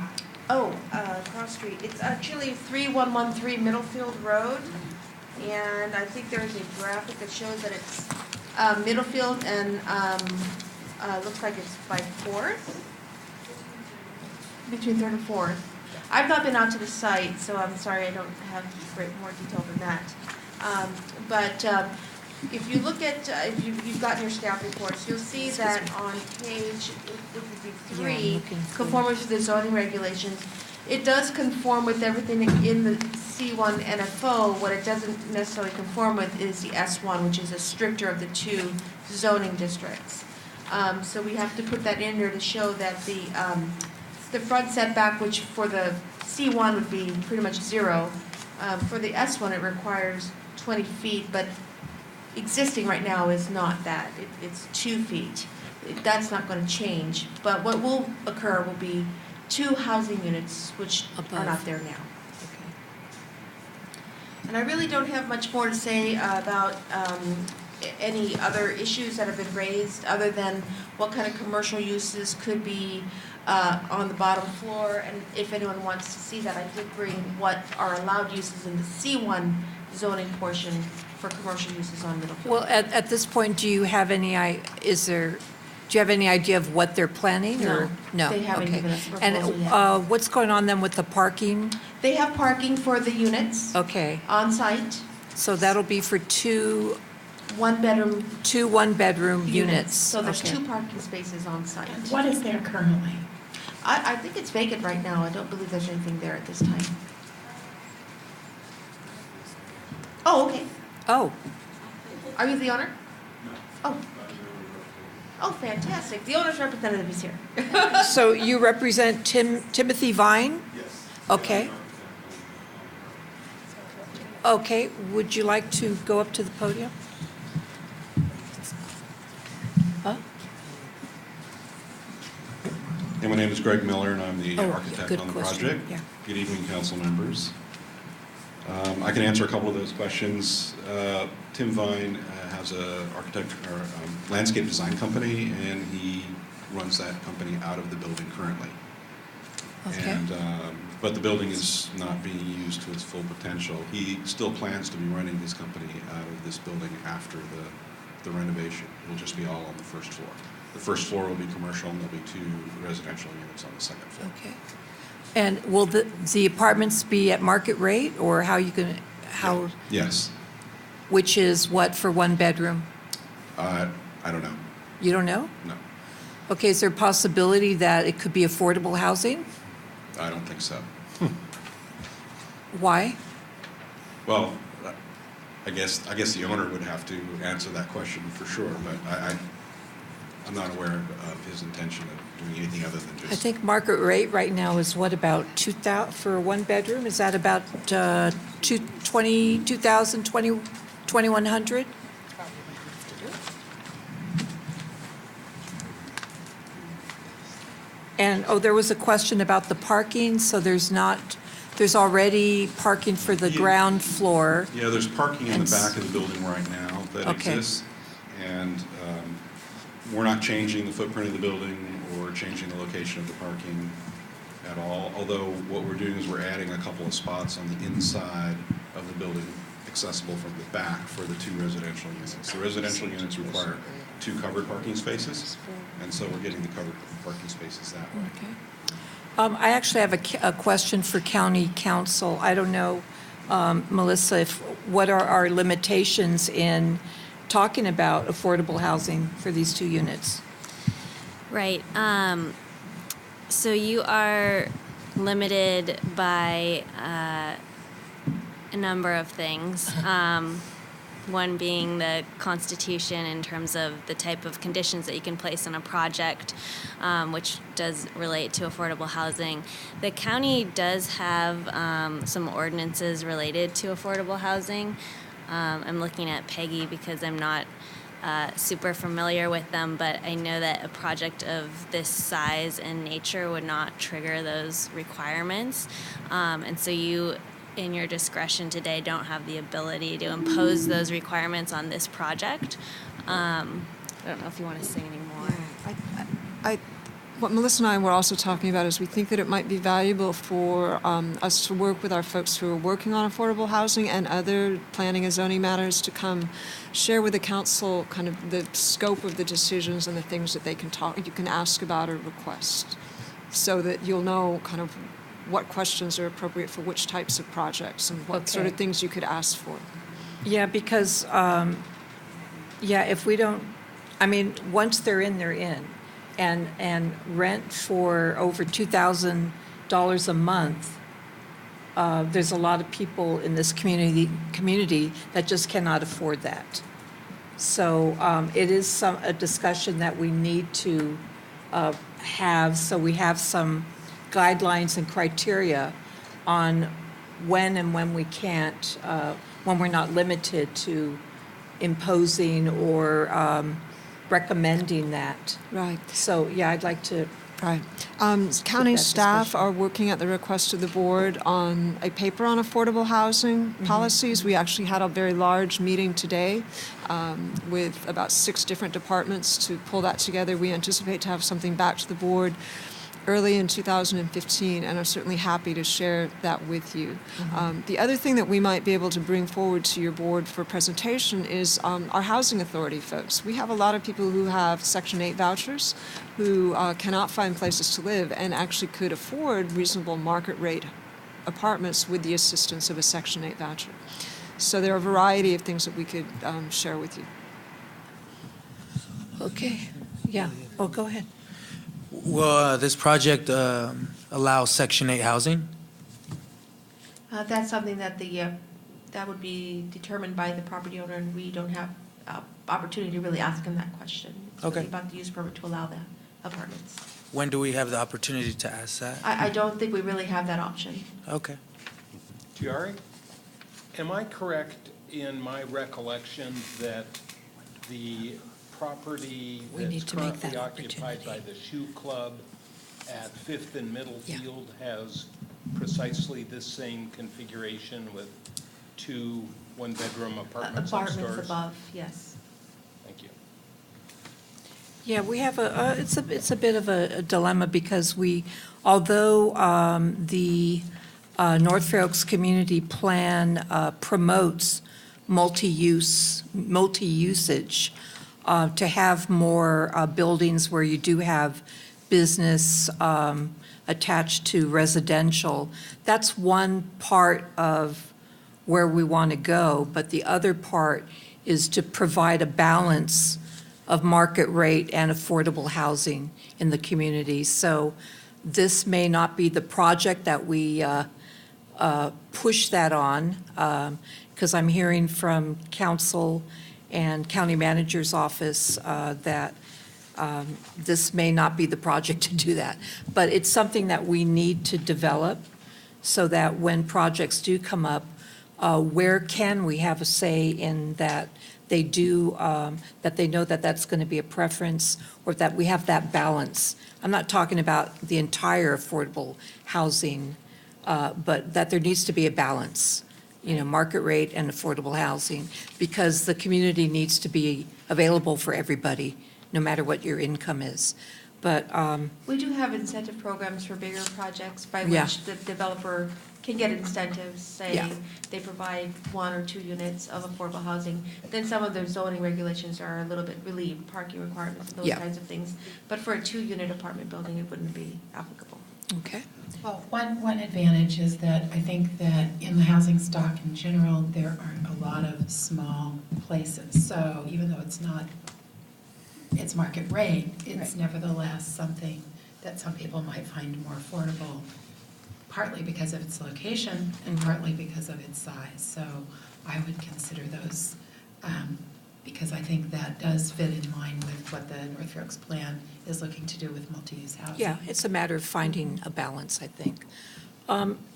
Cross street. It's actually 3113 Middlefield Road, and I think there's a graphic that shows that it's Middlefield and looks like it's by 4th, between 3rd and 4th. I've not been out to the site, so I'm sorry I don't have more detail than that. But if you look at, if you've gotten your staff reports, you'll see that on page, it would be 3, conformance to the zoning regulations. It does conform with everything in the C1 NFO. What it doesn't necessarily conform with is the S1, which is a stricter of the 2 zoning districts. So we have to put that in there to show that the front setback, which for the C1 would be pretty much 0, for the S1 it requires 20 feet, but existing right now is not that. It's 2 feet. That's not going to change. But what will occur will be 2 housing units, which are not there now. And I really don't have much more to say about any other issues that have been raised, other than what kind of commercial uses could be on the bottom floor. And if anyone wants to see that, I did bring what are allowed uses in the C1 zoning portion for commercial uses on Middlefield. Well, at this point, do you have any idea of what they're planning? Or? No. They haven't given us a proposal yet. And what's going on then with the parking? They have parking for the units. Okay. On site. So that'll be for 2 one-bedroom. 2 one-bedroom units. So there's 2 parking spaces on site. What is there currently? I think it's vacant right now. I don't believe there's anything there at this time. Oh, okay. Oh, Are you the owner? No. Oh. Oh, fantastic. The owner's representative is here. so you represent Timothy Vine? Yes. Okay. Okay, would you like to go up to the podium? Huh? Hey, my name is Greg Miller, and I'm the Oh, architect good on the question, project. yeah. Good evening, council members. I can answer a couple of those questions. Tim Vine has a architect or landscape design company, and he runs that company out of the building currently. Okay. And, but the building is not being used to its full potential. He still plans to be running his company out of this building after the renovation. It will just be all on the first floor. The first floor will be commercial, and there'll be 2 residential units on the second floor. Okay. And will the apartments be at market rate, or how you going to, how, Yes. which is what for one bedroom? I don't know. You don't know? No, Okay, is there a possibility that it could be affordable housing? I don't think so. Why? Well, I guess the owner would have to answer that question for sure, but I'm not aware of his intention of doing anything other than just. I think market rate right now is what, about 2,000 for a one bedroom? Is that about 2,000, 2,100? And, oh, there was a question about the parking, so there's already parking for the ground floor. Yeah, there's parking in And the back of the building right now that Okay. exists, and we're not changing the footprint of the building or changing the location of the parking at all, although what we're doing is we're adding a couple of spots on the inside of the building accessible from the back for the 2 residential units. The residential units require 2 covered parking spaces, and so we're getting the covered parking spaces that way. Okay. I actually have a question for county council. I don't know, Melissa, what are our limitations in talking about affordable housing for these 2 units? Right. So you are limited by a number of things. One being the Constitution in terms of the type of conditions that you can place on a project, which does relate to affordable housing. The county does have some ordinances related to affordable housing. I'm looking at Peggy because I'm not super familiar with them, but I know that a project of this size and nature would not trigger those requirements. And so you, in your discretion today, don't have the ability to impose those requirements on this project. I don't know if you want to say any more. What Melissa and I were also talking about is we think that it might be valuable for us to work with our folks who are working on affordable housing and other planning and zoning matters to come share with the council kind of the scope of the decisions and the things that you can ask about or request, so that you'll know kind of what questions are appropriate for which types of projects and what sort of things you could ask for. Yeah, because, if we don't, I mean, once they're in, they're in. And rent for over $2,000 a month, there's a lot of people in this community that just cannot afford that. So it is a discussion that we need to have, so we have some guidelines and criteria on when and when we can't, when we're not limited to imposing or recommending that. Right. So, yeah, I'd like to. Right. County staff are working at the request of the board on a paper on affordable housing policies. We actually had a very large meeting today with about 6 different departments to pull that together. We anticipate to have something back to the board early in 2015, and are certainly happy to share that with you. The other thing that we might be able to bring forward to your board for presentation is our housing authority folks. We have a lot of people who have Section 8 vouchers who cannot find places to live and actually could afford reasonable market rate apartments with the assistance of a Section 8 voucher. So there are a variety of things that we could share with you. Okay. Yeah. Oh, go ahead. Will this project allow Section 8 housing? That's something that that would be determined by the property owner, and we don't have opportunity to really ask him that question. It's really Okay. about the use permit to allow the apartments. When do we have the opportunity to ask that? I don't think we really have that option. Okay. Tiari, am I correct in my recollection that the property We need that's to make currently that occupied by the Shoe Club at Fifth and Middlefield Yeah. has precisely this same configuration with 2 one-bedroom apartments Apartments upstairs? above, yes. Thank you. Yeah, we have it's a bit of a dilemma because although the North Fair Oaks Community Plan promotes multi-usage, to have more buildings where you do have business attached to residential, that's one part of where we want to go, but the other part is to provide a balance of market rate and affordable housing in the community. So this may not be the project that we push that on, because I'm hearing from council and county manager's office that this may not be the project to do that. But it's something that we need to develop so that when projects do come up, where can we have a say in that they do, that they know that that's going to be a preference, or that we have that balance. I'm not talking about the entire affordable housing, but that there needs to be a balance, market rate and affordable housing, because the community needs to be available for everybody, no matter what your income is. But We do have incentive programs for bigger projects by Yeah. which the developer can get incentives, say Yeah. they provide 1 or 2 units of affordable housing. Then some of their zoning regulations are a little bit relieved, parking requirements and those Yeah. kinds of things. But for a 2-unit apartment building, it wouldn't be applicable. Okay. Well, one advantage is that I think that in the housing stock in general, there aren't a lot of small places. So even though it's market rate, it's nevertheless something that some people might find more affordable, partly because of its location and partly because of its size. So I would consider those, because I think that does fit in line with what the North Fair Oaks plan is looking to do with multi-use housing. Yeah, it's a matter of finding a balance, I think.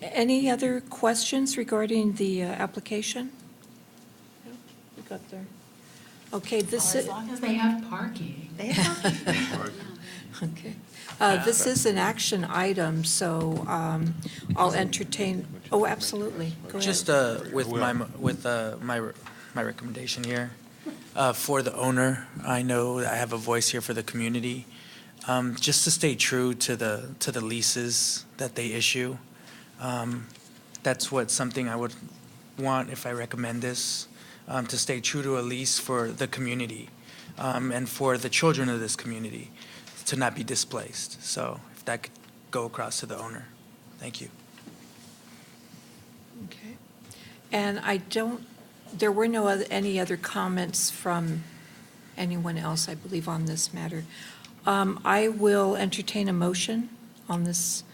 Any other questions regarding the application? No? We got there. Okay, this is. As long as they have parking. They have parking. Okay. This is an action item, so I'll entertain, absolutely. Go ahead. Just with my recommendation here, for the owner, I know I have a voice here for the community, just to stay true to the leases that they issue. That's something I would want if I recommend this, to stay true to a lease for the community, and for the children of this community to not be displaced. So if that could go across to the owner. Thank you. Okay. And there were any other comments from anyone else, I believe, on this matter. I will entertain a motion on this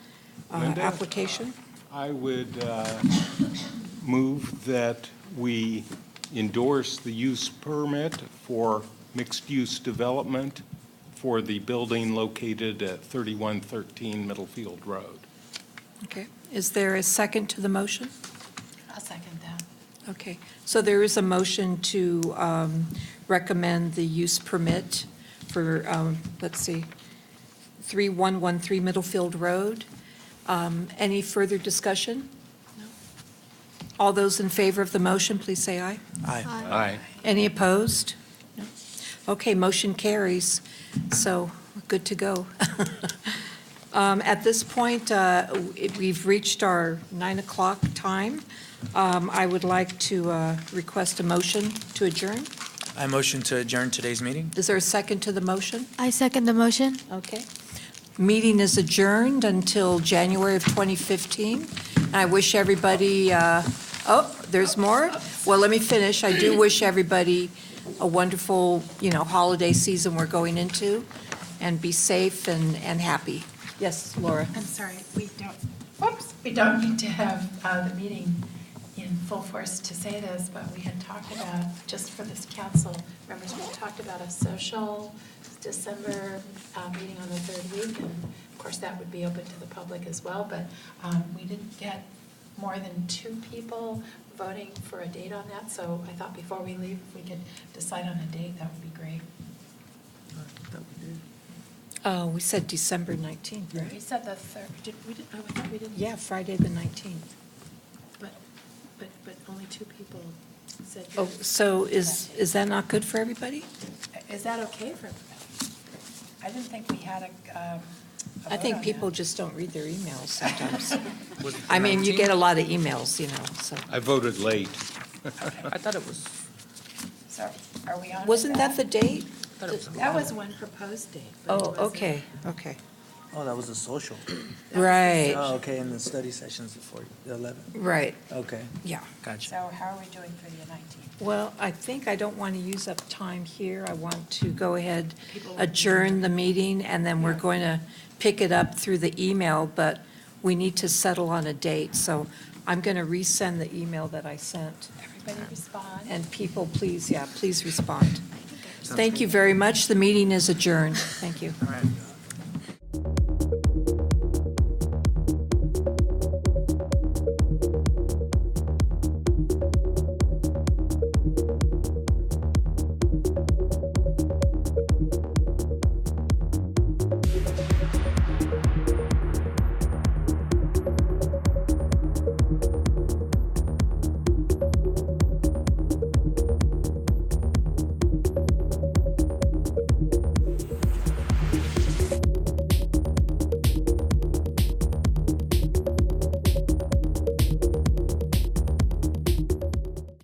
Linda? application. I would move that we endorse the use permit for mixed-use development for the building located at 3113 Middlefield Road. Okay. Is there a second to the motion? I'll second that. Okay. So there is a motion to recommend the use permit for, 3113 Middlefield Road. Any further discussion? No. All those in favor of the motion, please say aye. Aye. Aye. Any opposed? No. Okay, motion carries. So, good to go. At this point, we've reached our 9 o'clock time. I would like to request a motion to adjourn. I motion to adjourn today's meeting. Is there a second to the motion? I second the motion. Okay. Meeting is adjourned until January of 2015. And I wish everybody, there's more? Well, let me finish. I do wish everybody a wonderful, holiday season we're going into. and be safe and happy. Yes, Laura? I'm sorry, we don't need to have the meeting in full force to say this, but we had talked about, just for this council members, we had talked about a social December meeting on the third week, and of course, that would be open to the public as well, but we didn't get more than 2 people voting for a date on that, so I thought before we leave, if we could decide on a date, that would be great. We said December 19th, We right? said the third, I thought we didn't. Yeah, Friday the 19th. But only 2 people said. Oh, so is that not good for everybody? Is that okay for everybody? I didn't think we had a I think vote on people that. just don't read their emails sometimes. I mean, you get a lot of emails, so. I voted late. I thought it was. So are we on? with Wasn't that the date? That was one proposed date. but it Oh, wasn't- okay. Oh, that was a social. Right. Oh, okay, and the study sessions before the 11th. Right. Okay. Yeah. Gotcha. So how are we doing for the 19th? Well, I think I don't want to use up time here. I want to go ahead, People- adjourn the meeting, and then we're going to pick it up through the email, but we need to settle on a date. So I'm going to resend the email that I sent. Everybody respond. And people, please respond. Thank you very much. The meeting is adjourned. Thank you. All right.